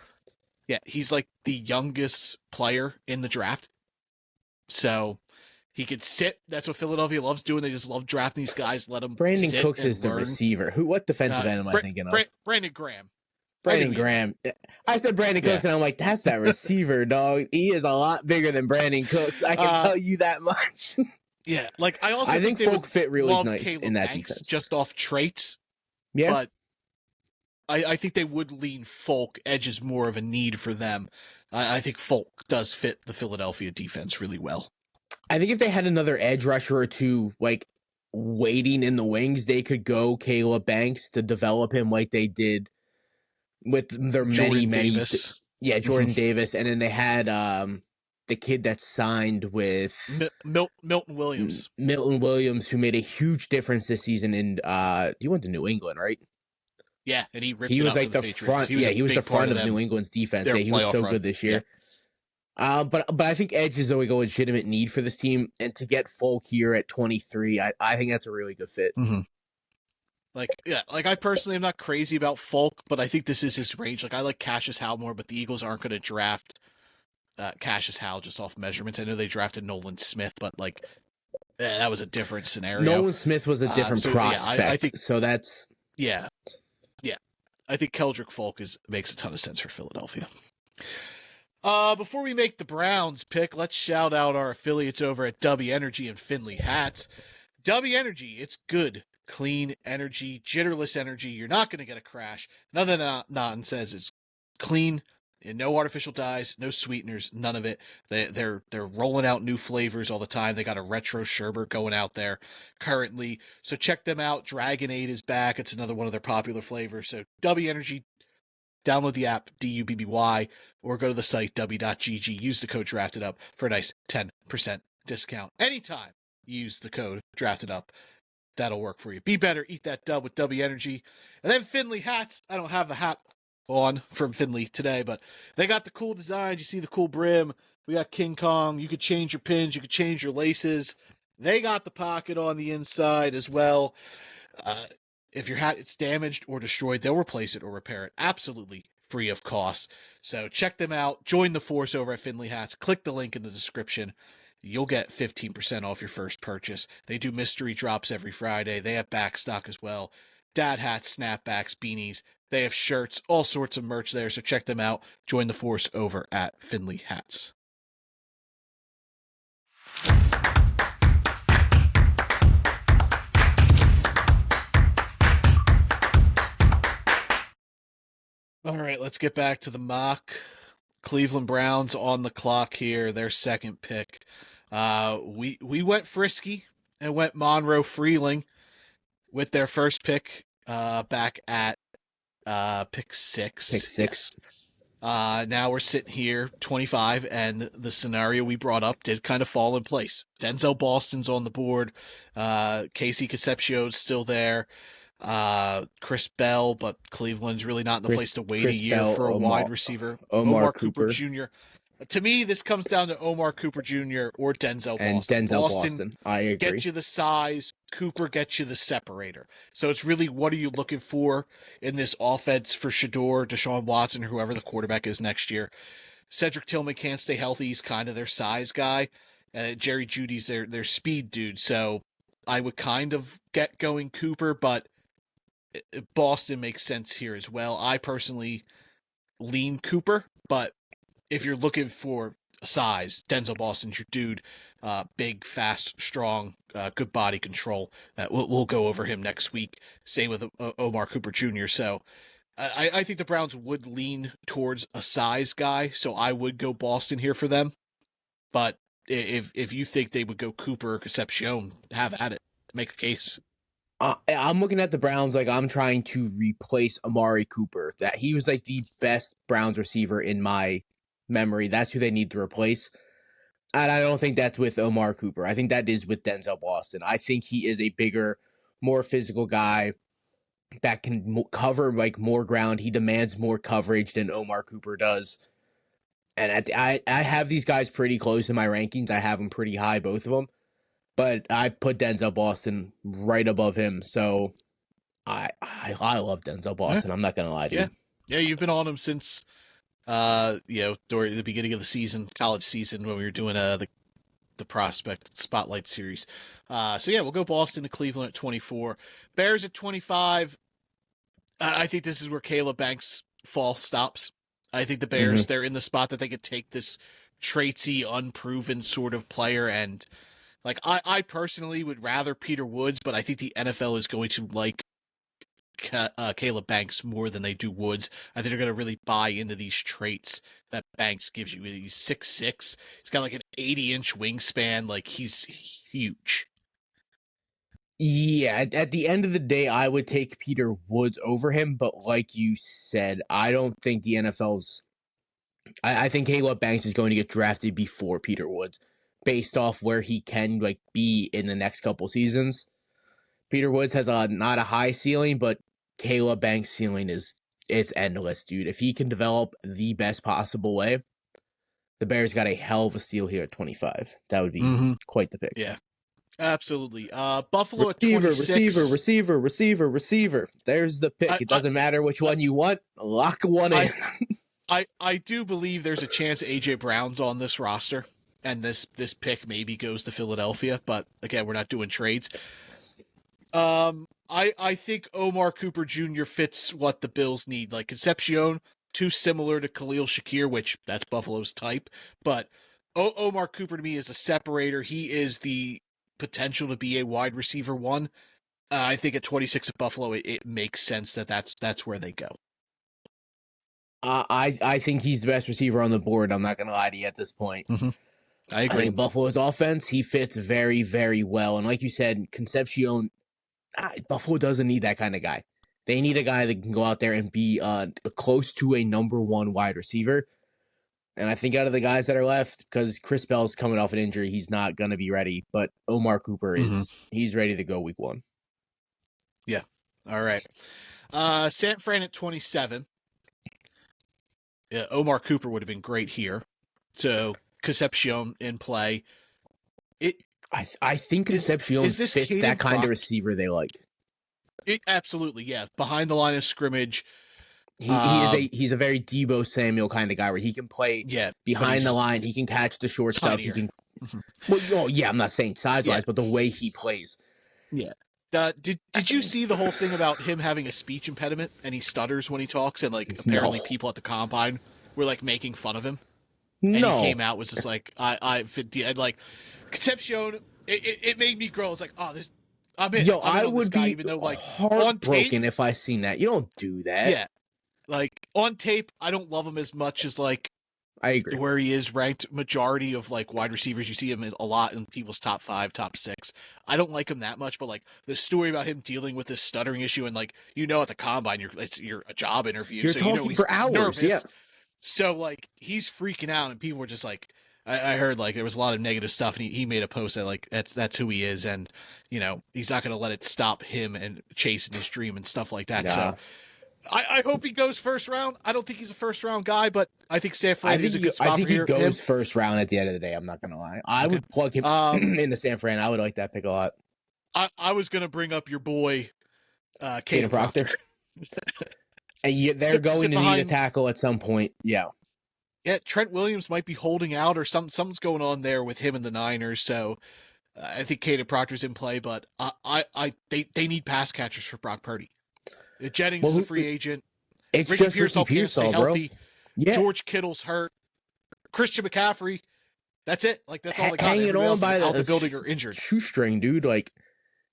He's the youngest player in the draft. So He could sit. That's what Philadelphia loves doing. They just love drafting these guys. Let them Brandon sit Cooks and is the learn. receiver. What defensive end am I thinking of? Brandon Graham. Brandon Graham. I said Brandon Cooks, and I'm like, that's that receiver, dog. He is a lot bigger than Brandon Cooks. I can tell you that much. Yeah, like I think Folk fit really nice Caleb in that Banks defense, just off traits. Yeah, but I think they would lean Folk. Edge is more of a need for them. I think Folk does fit the Philadelphia defense really well. I think if they had another edge rusher or two, like waiting in the wings, they could go Caleb Banks to develop him like they did with their Jordan Davis. Jordan Davis, and then they had the kid that signed with Milton Williams. Milton Williams, who made a huge difference this season. And he went to New England, right? Yeah, and he was like the front. He was the front of New England's defense. Yeah, he was so good this year. Yeah. But I think edge is always a legitimate need for this team, and to get Folk here at 23, I think that's a really good fit. Mm-hmm. Like I personally am not crazy about Folk, but I think this is his range. Like I like Cassius Howe more, but the Eagles aren't going to draft Cassius Howe just off measurements. I know they drafted Nolan Smith, but like that was a different scenario. Nolan Smith was a different prospect. Yeah, I think so. That's yeah. I think Keldrick Folk makes a ton of sense for Philadelphia. Before we make the Browns pick, let's shout out our affiliates over at W Energy and Finley Hats. W Energy, it's good, clean energy, jitterless energy. You're not going to get a crash. None of that nonsense. It's clean and no artificial dyes, no sweeteners, none of it. They're rolling out new flavors all the time. They got a retro sherbet going out there currently. So check them out. Dragonade is back. It's another one of their popular flavors. So W Energy, download the app, DUBBY, or go to the site, w.gg. Use the code DRAFTEDUP for a nice 10% discount. Anytime you use the code DRAFTEDUP, that'll work for you. Be better, eat that dub with W Energy. And then Finley Hats. I don't have the hat on from Finley today, but they got the cool designs. You see the cool brim. We got King Kong. You could change your pins. You could change your laces. They got the pocket on the inside as well. If your hat is damaged or destroyed, they'll replace it or repair it absolutely free of cost. So check them out. Join the force over at Finley Hats. Click the link in the description. You'll get 15% off your first purchase. They do mystery drops every Friday. They have back stock as well. Dad hats, snapbacks, beanies. They have shirts, all sorts of merch there. So check them out. Join the force over at Finley Hats. All right, let's get back to the mock. Cleveland Browns on the clock here, their second pick. We went frisky and went Monroe Freeling with their first pick back at pick 6. Pick 6. Now we're sitting here, 25, and the scenario we brought up did kind of fall in place. Denzel Boston's on the board. Casey Concepcion's still there. Chris Bell, but Cleveland's really not in the place to wait a year for a wide receiver. Omar Cooper Jr. To me, this comes down to Omar Cooper Jr. or Denzel Boston. And Denzel Boston. I agree. Gets you the size. Cooper gets you the separator. So it's really, what are you looking for in this offense for Shador, Deshaun Watson, or whoever the quarterback is next year? Cedric Tillman can't stay healthy. He's kind of their size guy. Jerry Jeudy's their speed dude. So I would kind of get going Cooper, but Boston makes sense here as well. I personally lean Cooper, but if you're looking for size, Denzel Boston's your dude. Big, fast, strong, good body control. We'll go over him next week. Same with Omar Cooper Jr. So I think the Browns would lean towards a size guy, so I would go Boston here for them. But if you think they would go Cooper or Concepcion, have at it. Make a case. I'm looking at the Browns like I'm trying to replace Amari Cooper. That he was like the best Browns receiver in my memory. That's who they need to replace. And I don't think that's with Omar Cooper. I think that is with Denzel Boston. I think he is a bigger, more physical guy that can cover like more ground. He demands more coverage than Omar Cooper does. And I have these guys pretty close in my rankings. I have them pretty high, both of them. But I put Denzel Boston right above him. So I love Denzel Boston. I'm not going to lie to you. Yeah, you've been on him since, during the beginning of the season, college season, when we were doing the the prospect spotlight series. So yeah, we'll go Boston to Cleveland at 24. Bears at 25. I think this is where Caleb Banks' fall stops. I think the Bears, they're in the spot that they could take this traitsy, unproven sort of player. And like, I personally would rather Peter Woods, but I think the NFL is going to like Caleb Banks more than they do Woods. I think they're going to really buy into these traits that Banks gives you. He's 6'6". He's got like an 80-inch wingspan. Like, he's huge. Yeah, at the end of the day, I would take Peter Woods over him, but like you said, I don't think the NFL's... I think Caleb Banks is going to get drafted before Peter Woods, based off where he can like be in the next couple seasons. Peter Woods has not a high ceiling, but Caleb Banks' ceiling it's endless, dude. If he can develop the best possible way, the Bears got a hell of a steal here at 25. That would be quite the pick. Yeah. Absolutely. Buffalo at 26. Receiver. There's the pick. It doesn't matter which one you want. Lock one in. I do believe there's a chance A.J. Brown's on this roster, and this pick maybe goes to Philadelphia, but again, we're not doing trades. I think Omar Cooper Jr. fits what the Bills need. Like, Concepcion, too similar to Khalil Shakir, which that's Buffalo's type, but Omar Cooper to me is a separator. He is the potential to be a wide receiver one. I think at 26 at Buffalo, it makes sense that's where they go. I think he's the best receiver on the board. I'm not going to lie to you at this point. I agree. I think Buffalo's offense, he fits very, very well. And like you said, Concepcion, Buffalo doesn't need that kind of guy. They need a guy that can go out there and be close to a number one wide receiver. And I think out of the guys that are left, because Chris Bell's coming off an injury, he's not going to be ready. But Omar Cooper he's ready to go week one. Yeah. All right. San Fran at 27. Yeah, Omar Cooper would have been great here. So Concepcion in play. I think Concepcion fits Caden that kind of receiver they like. Absolutely, yeah. Behind the line of scrimmage. He's a very Deebo Samuel kind of guy where he can play behind the line. He can catch the short stuff. He can. Well, I'm not saying size-wise, but the way he plays. Yeah. Did you see the whole thing about him having a speech impediment and he stutters when he talks, and like apparently people at the combine were like making fun of him? And he came out was just like I'd like Concepcion. It made me grow. It's like, oh, this. I'm in. I would be even though like heartbroken if I seen that. You don't do that. Yeah. Like, on tape, I don't love him as much as, like, I agree. Where he is ranked majority of, like, wide receivers. You see him a lot in people's top 5, top 6. I don't like him that much, but, like, the story about him dealing with this stuttering issue and, like, at the combine, it's a job interview. You're so talking he's for hours, nervous. yeah. So, like, he's freaking out, and people were just like, I heard, like, there was a lot of negative stuff, and he made a post that, like, that's who he is, and, he's not going to let it stop him and chasing his dream and stuff like that. Yeah. So I hope he goes first round. I don't think he's a first round guy, but I think San Fran is a good spot for him. I think he goes first round at the end of the day. I'm not going to lie. I would plug him into San Fran. I would like that pick a lot. I was going to bring up your boy, Caden Proctor. And they're going to need a tackle at some point. Yeah. Yeah, Trent Williams might be holding out, or something's going on there with him and the Niners. So I think Caden Proctor's in play, but they need pass catchers for Brock Purdy. Jennings is a free agent. It's Ricky just Pearsall can't stay healthy. Yeah. George Kittle's hurt. Christian McCaffrey. That's it. Like, that's all they got. Hanging on by the building or injured. Shoestring, dude. Like,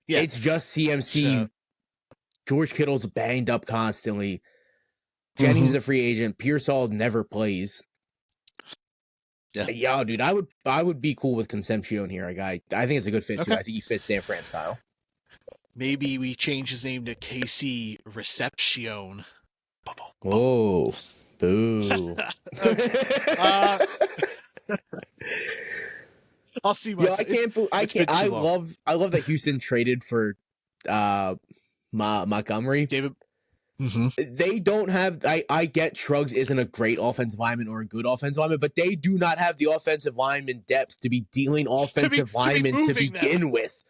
it's just CMC. George Kittle's banged up constantly. Jennings is a free agent. Pearsall never plays. Yeah, dude. I would be cool with Concepcion here. I think it's a good fit too. I think he fits San Fran style. Maybe we change his name to KC Recepcion. Whoa. Boo. I'll see myself. I love that Houston traded for Montgomery. David. They don't have. I get Shrugs isn't a great offensive lineman or a good offensive lineman, but they do not have the offensive lineman depth to be dealing offensive linemen to begin with.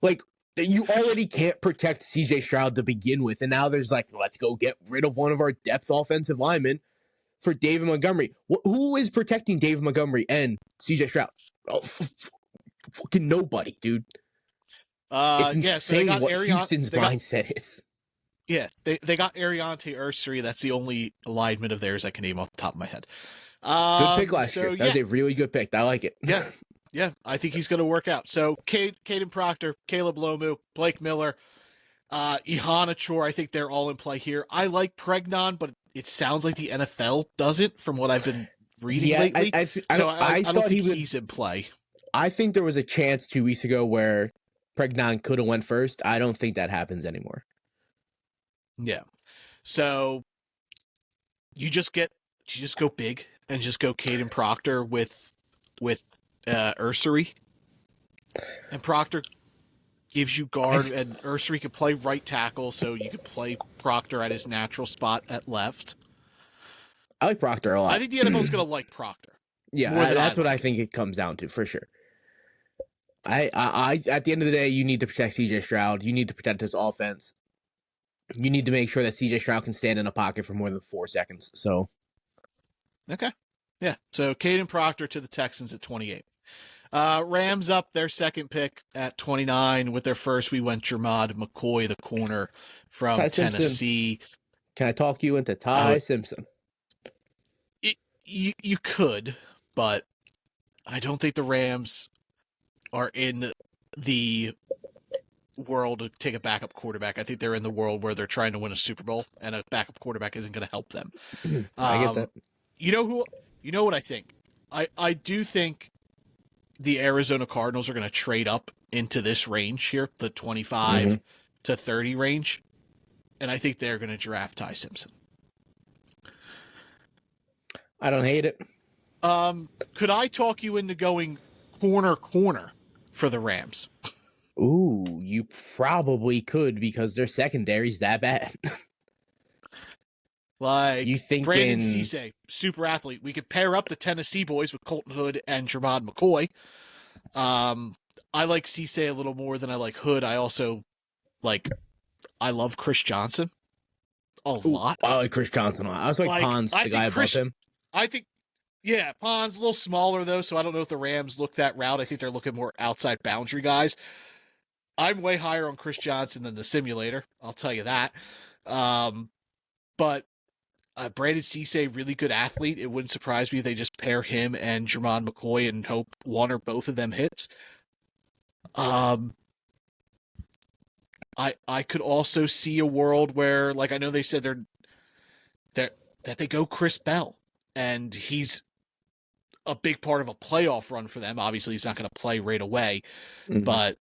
Like, you already can't protect CJ Stroud to begin with, and now there's like, let's go get rid of one of our depth offensive linemen for David Montgomery. Who is protecting David Montgomery and CJ Stroud? Oh, fucking nobody, dude. It's Yeah, so they insane got what Houston's they got mindset is. yeah, they got Ariante Ursary. That's the only alignment of theirs I can name off the top of my head. Good pick last So year. That was yeah, a really good pick. I like it. yeah, yeah. I think he's going to work out. So Caden Proctor, Caleb Lomu, Blake Miller, Ihanachour, I think they're all in play here. I like Pregnon, but it sounds like the NFL doesn't from what I've been reading Yeah, lately. I don't thought think he would. he's in play. I think there was a chance 2 weeks ago where Pregnon could have went first. I don't think that happens anymore. Yeah. So you just go big and just go Caden Proctor with Ursary. And Proctor gives you guard, and Ursary could play right tackle, so you could play Proctor at his natural spot at left. I like Proctor a lot. I think the NFL's going to like Proctor. Yeah, that's what I think it comes down to, for sure. I at the end of the day, you need to protect CJ Stroud. You need to protect his offense. You need to make sure that CJ Stroud can stand in a pocket for more than 4 seconds. So, okay, yeah. So Caden Proctor to the Texans at 28. Rams up their second pick at 29. With their first, we went Jermod McCoy, the corner from Tennessee. Simpson. Can I talk you into Ty Simpson? You could, but I don't think the Rams are in the world to take a backup quarterback. I think they're in the world where they're trying to win a Super Bowl, and a backup quarterback isn't going to help them. I get that. You know what I think? I do think the Arizona Cardinals are going to trade up into this range here, the 25 to 30 range, and I think they're going to draft Ty Simpson. I don't hate it. Could I talk you into going corner for the Rams? Ooh, you probably could because their secondary's that bad. Like, you thinking Brandon Cisse, super athlete. We could pair up the Tennessee boys with Colton Hood and Jermod McCoy. I like Cisse a little more than I like Hood. I also I love Chris Johnson a lot. I like Chris Johnson a lot. I was like Pons, the guy above him. I think, yeah, Pons a little smaller though, so I don't know if the Rams look that route. I think they're looking more outside boundary guys. I'm way higher on Chris Johnson than the simulator. I'll tell you that. But Brandon Cisse, really good athlete. It wouldn't surprise me if they just pair him and Jermod McCoy and hope one or both of them hits. I could also see a world where, like, I know they said that they go Chris Bell, and he's a big part of a playoff run for them. Obviously, he's not going to play right away, but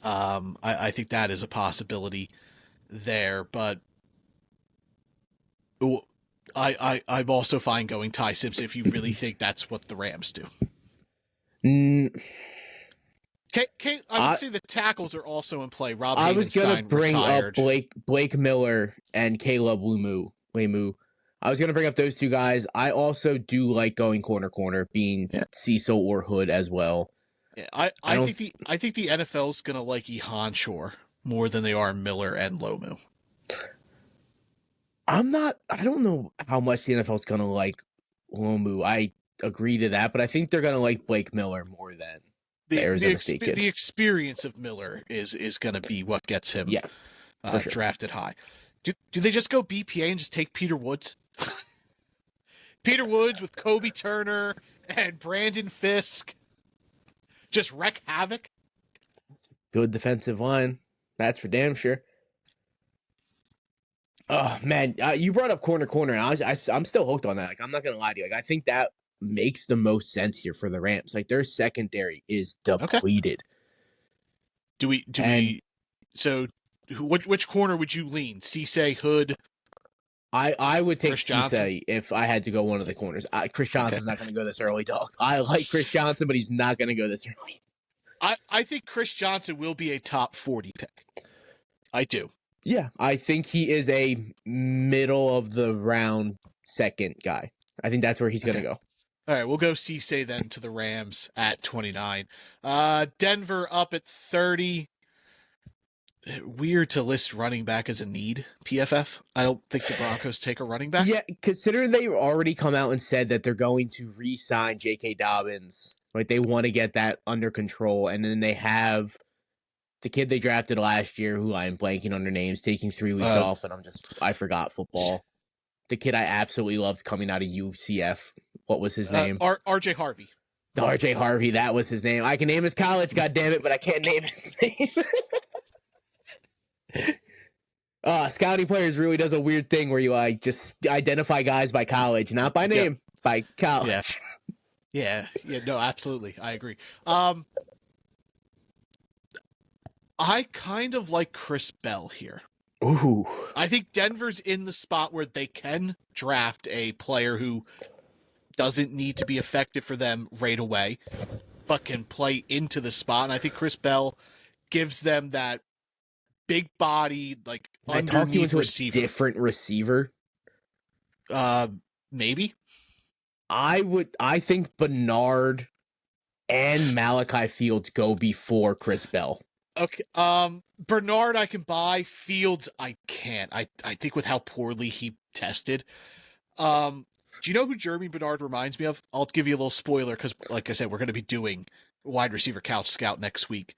I think that is a possibility there. But I'm also fine going Ty Simpson if you really think that's what the Rams do. I would say the tackles are also in play. Rob Havenstein, I was going to bring retired. up Blake Miller and Caleb Lomu. I was going to bring up those two guys. I also do like going corner, being Cecil or Hood as well. Yeah, I think the NFL's going to like Ihanachour more than they are Miller and Lomu. I don't know how much the NFL's going to like Lomu. I agree to that, but I think they're going to like Blake Miller more than the Arizona State kid. The experience of Miller is going to be what gets him sure. Drafted high. Do they just go BPA and just take Peter Woods? Peter Woods with Kobe Turner and Brandon Fisk. Just wreak havoc. That's a good defensive line. That's for damn sure. Oh man, you brought up corner, and I'm still hooked on that. Like, I'm not gonna lie to you. Like, I think that makes the most sense here for the Rams. Like, their secondary is depleted. Okay. So which corner would you lean? Cisse, Hood? I would take Cisse if I had to go one of the corners. Chris Johnson's not going to go this early, dog. I like Chris Johnson, but he's not going to go this early. I think Chris Johnson will be a top 40 pick. I do. Yeah, I think he is a middle of the round second guy. I think that's where he's going to go. All right, we'll go Cisse then to the Rams at 29. Denver up at 30. Weird to list running back as a need, PFF. I don't think the Broncos take a running back. Yeah, considering they already come out and said that they're going to re-sign J.K. Dobbins Like, they want to get that under control. And then they have the kid they drafted last year, who I'm blanking on their names, taking 3 weeks off, and I forgot football. The kid I absolutely loved coming out of UCF. What was his name? RJ Harvey. RJ Harvey, that was his name. I can name his college, goddammit, but I can't name his name. Scouting players really does a weird thing where you just identify guys by college, not by name, by college. Yeah, no, absolutely. I agree. I kind of like Chris Bell here. Ooh. I think Denver's in the spot where they can draft a player who doesn't need to be effective for them right away, but can play into the spot. And I think Chris Bell gives them that big body, like, underneath receiver. A different receiver? Maybe. I think Bernard and Malachi Fields go before Chris Bell. Okay. Bernard I can buy. Fields I can't. I think with how poorly he tested. Do you know who Jeremy Bernard reminds me of? I'll give you a little spoiler because, like I said, we're going to be doing wide receiver couch scout next week.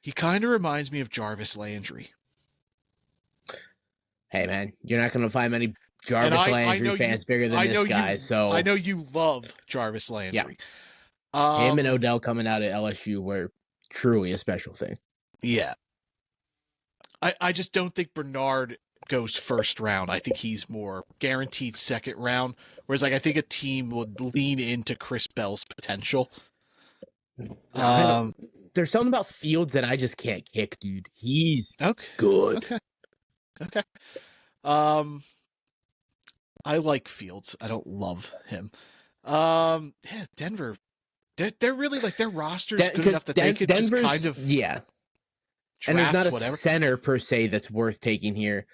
He kind of reminds me of Jarvis Landry. Hey, man, you're not going to find many Jarvis Landry fans bigger than this guy. So I know you love Jarvis Landry. Yeah. Him and Odell coming out of LSU were truly a special thing. Yeah. I just don't think Bernard goes first round. I think he's more guaranteed second round. Whereas, like, I think a team would lean into Chris Bell's potential. There's something about Fields that I just can't kick, dude. He's good. Okay. I like Fields. I don't love him. Denver. They're really, like, their roster's good enough that they could just kind of and there's not a whatever. center per se that's worth taking here.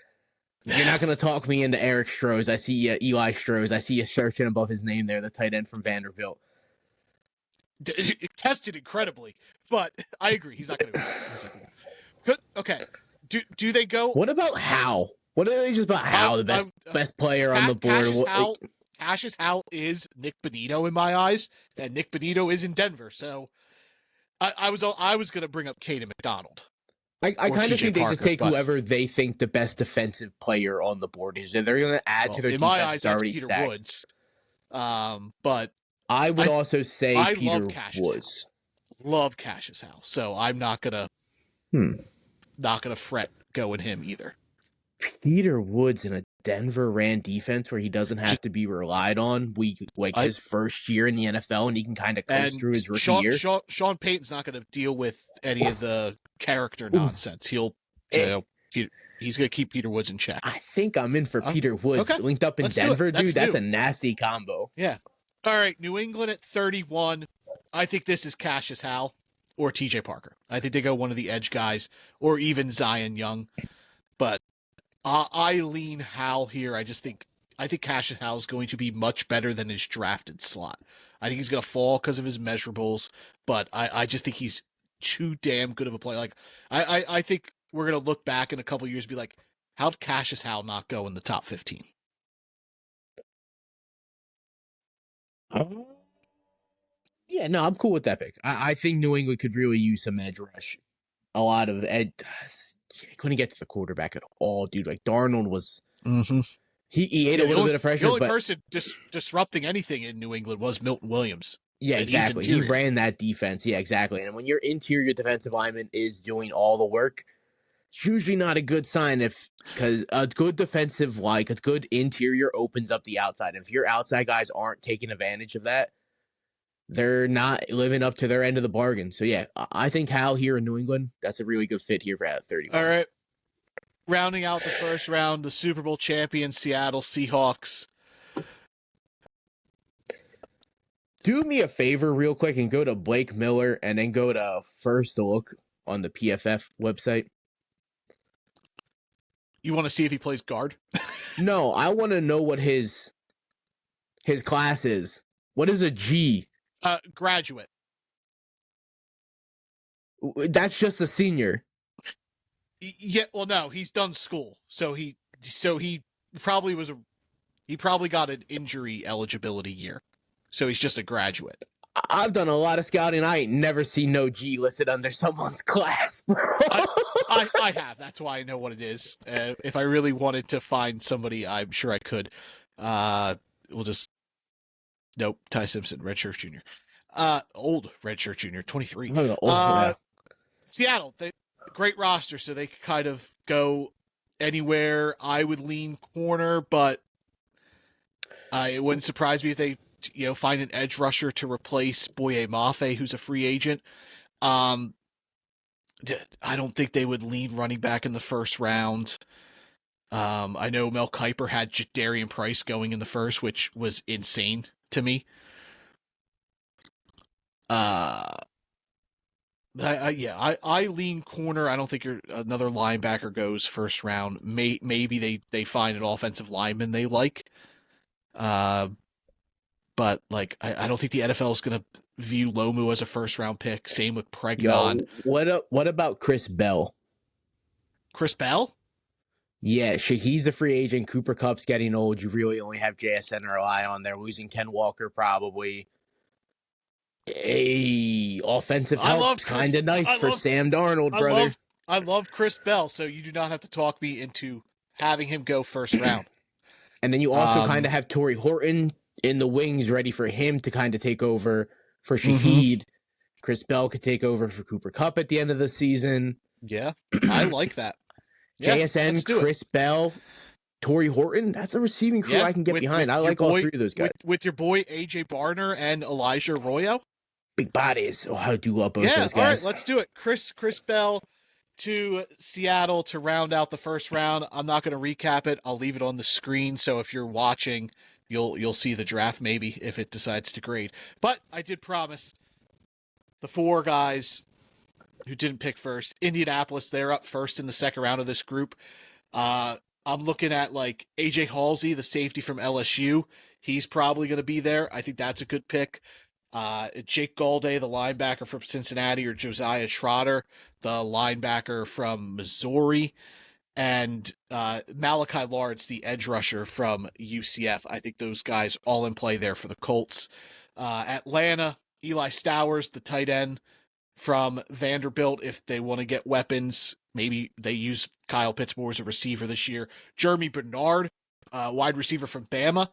You're not going to talk me into Eric Strohs. I see Eli Strohs. I see you searching above his name there, the tight end from Vanderbilt. It tested incredibly, but I agree. He's not going to be good. Okay. Do they go? What about Hal? What are they just about Hal, the best player on the board? Cassius Hal is Nick Bonito in my eyes, and Nick Bonito is in Denver. So I was going to bring up Caden McDonald. I kind of think they just take whoever they think the best defensive player on the board is. And they're going to add to their defense. In my eyes, that's already Peter stacked. Woods. But I would also say Peter Woods. Love Cassius Hal, so I'm not gonna fret going him either. Peter Woods in a Denver ran defense where he doesn't have to be relied on. His first year in the NFL, and he can kind of coast through his rookie year. Sean Payton's not going to deal with any of the character nonsense. He's going to keep Peter Woods in check. I think I'm in for Peter Woods linked up in Denver, dude. That's a nasty combo. Yeah. All right, New England at 31. I think this is Cassius Hal or TJ Parker. I think they go one of the edge guys or even Zion Young. But I lean Hal here. I think Cassius Hal is going to be much better than his drafted slot. I think he's going to fall because of his measurables, but I just think he's too damn good of a player. Like I think we're going to look back in a couple of years and be like, how'd Cassius Hal not go in the top 15? Yeah, no, I'm cool with that pick. I think New England could really use some edge rush. A lot of couldn't get to the quarterback at all, dude. Like, Darnold was he ate a little bit of pressure. The only person disrupting anything in New England was Milton Williams. Yeah, exactly. He ran that defense. Yeah, exactly. And when your interior defensive lineman is doing all the work, it's usually not a good sign because a good defensive, like a good interior, opens up the outside. And if your outside guys aren't taking advantage of that, they're not living up to their end of the bargain. So, yeah, I think Hal here in New England, that's a really good fit here for 31. All right. Rounding out the first round, the Super Bowl champion Seattle Seahawks. Do me a favor real quick and go to Blake Miller and then go to First Look on the PFF website. You want to see if he plays guard? No, I want to know what his class is. What is a G? Graduate. That's just a senior. Yeah, well, no, he's done school, so he probably got an injury eligibility year, so he's just a graduate. I've done a lot of scouting. I ain't never seen no G listed under someone's class, bro. I have. That's why I know what it is. If I really wanted to find somebody, I'm sure I could. We'll just nope. Ty Simpson, redshirt junior. Old redshirt junior, 23. Yeah. Seattle, great roster, so they could kind of go anywhere. I would lean corner, but it wouldn't surprise me if they, find an edge rusher to replace Boye Mafe, who's a free agent. I don't think they would lean running back in the first round. I know Mel Kiper had Darian Price going in the first, which was insane to me. I lean corner. I don't think another linebacker goes first round. Maybe they find an offensive lineman they like. But like I don't think the NFL is going to view Lomu as a first round pick. Same with Pregnon. What about Chris Bell? Chris Bell? Yeah, he's a free agent. Cooper Kupp's getting old. You really only have JSN to rely on. They're losing Ken Walker probably. Hey, offensive help's kind of nice for Sam Darnold, brother. I love Chris Bell, so you do not have to talk me into having him go first round. And then you also kind of have Torrey Horton in the wings ready for him to kind of take over for Shaheed. Chris Bell could take over for Cooper Kupp at the end of the season. Yeah, I like that. JSN, Chris Bell, Torrey Horton, that's a receiving crew I can get behind. I like all three of those guys. With your boy A.J. Barner and Elijah Arroyo. Big bodies. Oh, I do love both those guys. All right, let's do it. Chris Bell to Seattle to round out the first round. I'm not going to recap it. I'll leave it on the screen, so if you're watching, you'll see the draft maybe if it decides to grade. But I did promise the four guys who didn't pick first. Indianapolis, they're up first in the second round of this group. I'm looking at like AJ Halsey, the safety from LSU. He's probably going to be there. I think that's a good pick. Jake Galday, the linebacker from Cincinnati, or Josiah Trotter, the linebacker from Missouri, and Malachi Lawrence, the edge rusher from UCF. I think those guys all in play there for the Colts. Atlanta, Eli Stowers, the tight end from Vanderbilt. If they want to get weapons, maybe they use Kyle Pitts more as a receiver this year. Jeremy Bernard, wide receiver from Bama,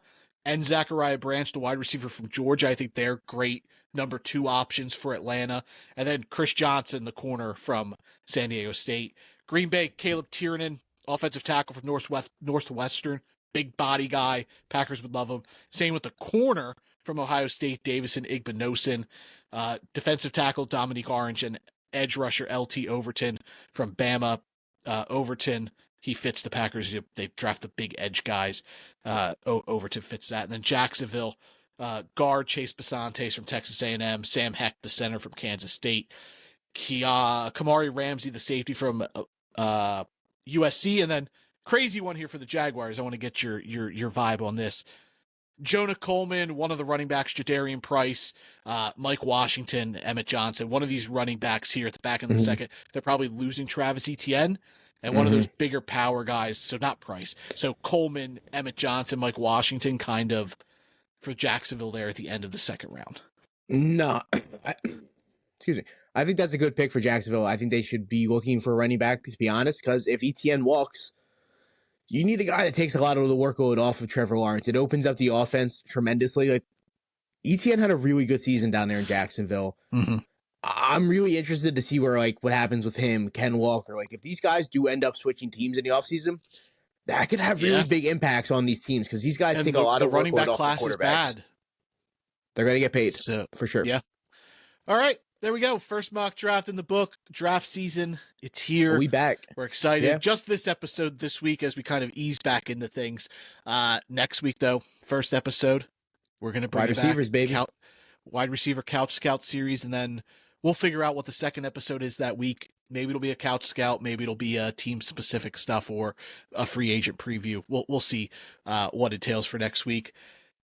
and Zachariah Branch, the wide receiver from Georgia. I think they're great number 2 options for Atlanta. And then Chris Johnson, the corner from San Diego State. Green Bay, Caleb Tiernan, offensive tackle from Northwestern. Big body guy. Packers would love him. Same with the corner from Ohio State, Davison Igbinosun. Defensive tackle, Dominique Orange, and edge rusher, LT Overton from Bama. Overton, he fits the Packers. They draft the big edge guys. Overton fits that. And then Jacksonville, guard Chase Basantes from Texas A&M. Sam Heck, the center from Kansas State. Kamari Ramsey, the safety from USC. And then crazy one here for the Jaguars. I want to get your vibe on this. Jonah Coleman, one of the running backs, Jadarian Price, Mike Washington, Emmett Johnson. One of these running backs here at the back end of the second. They're probably losing Travis Etienne. And one of those bigger power guys, so not Price. So Coleman, Emmett Johnson, Mike Washington, kind of for Jacksonville there at the end of the second round. No, excuse me. I think that's a good pick for Jacksonville. I think they should be looking for a running back, to be honest, because if Etienne walks, you need a guy that takes a lot of the workload off of Trevor Lawrence. It opens up the offense tremendously. Like Etienne had a really good season down there in Jacksonville. I'm really interested to see what happens with him, Ken Walker. Like if these guys do end up switching teams in the offseason, that could have really big impacts on these teams because these guys take a lot of workload running back off class the quarterbacks. Is bad. They're going to get paid for sure. Yeah. All right. There we go. First mock draft in the book. Draft season. It's here. We back. We're excited. Yeah. Just this episode this week as we kind of ease back into things. Next week, though, first episode, we're going to bring wide receivers, baby. Wide receiver Couch Scout series, and then we'll figure out what the second episode is that week. Maybe it'll be a Couch Scout. Maybe it'll be a team-specific stuff or a free agent preview. We'll see what it entails for next week.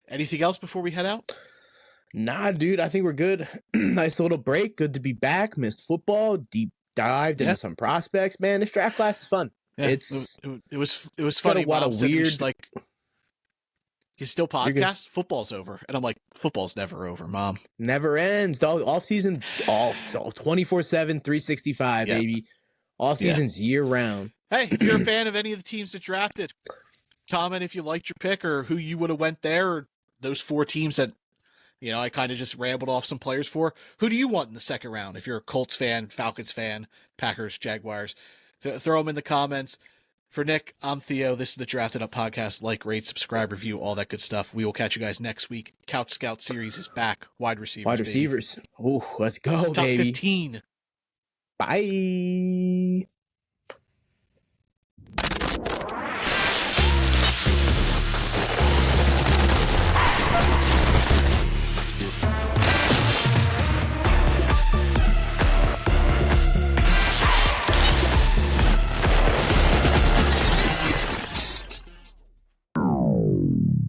Anything else before we head out? Nah, dude, I think we're good. Nice little break. Good to be back. Missed football. Deep dived into some prospects. Man, this draft class is fun. Yeah, it was funny. A lot of weird You still You're good. podcast? Football's over. And I'm like, football's never over, Mom. Never ends. Off season, all 24/7, 365, Yeah. baby. Off season's year round. Hey, if you're a fan of any of the teams that drafted, comment if you liked your pick or who you would have went there, or those 4 teams that, I kind of just rambled off some players for. Who do you want in the second round? If you're a Colts fan, Falcons fan, Packers, Jaguars, throw them in the comments. For Nick, I'm Theo. This is the Drafted Up Podcast. Like, rate, subscribe, review, all that good stuff. We will catch you guys next week. Couch Scout Series is back. Wide receivers. Oh, let's go, Top baby. 15. Bye.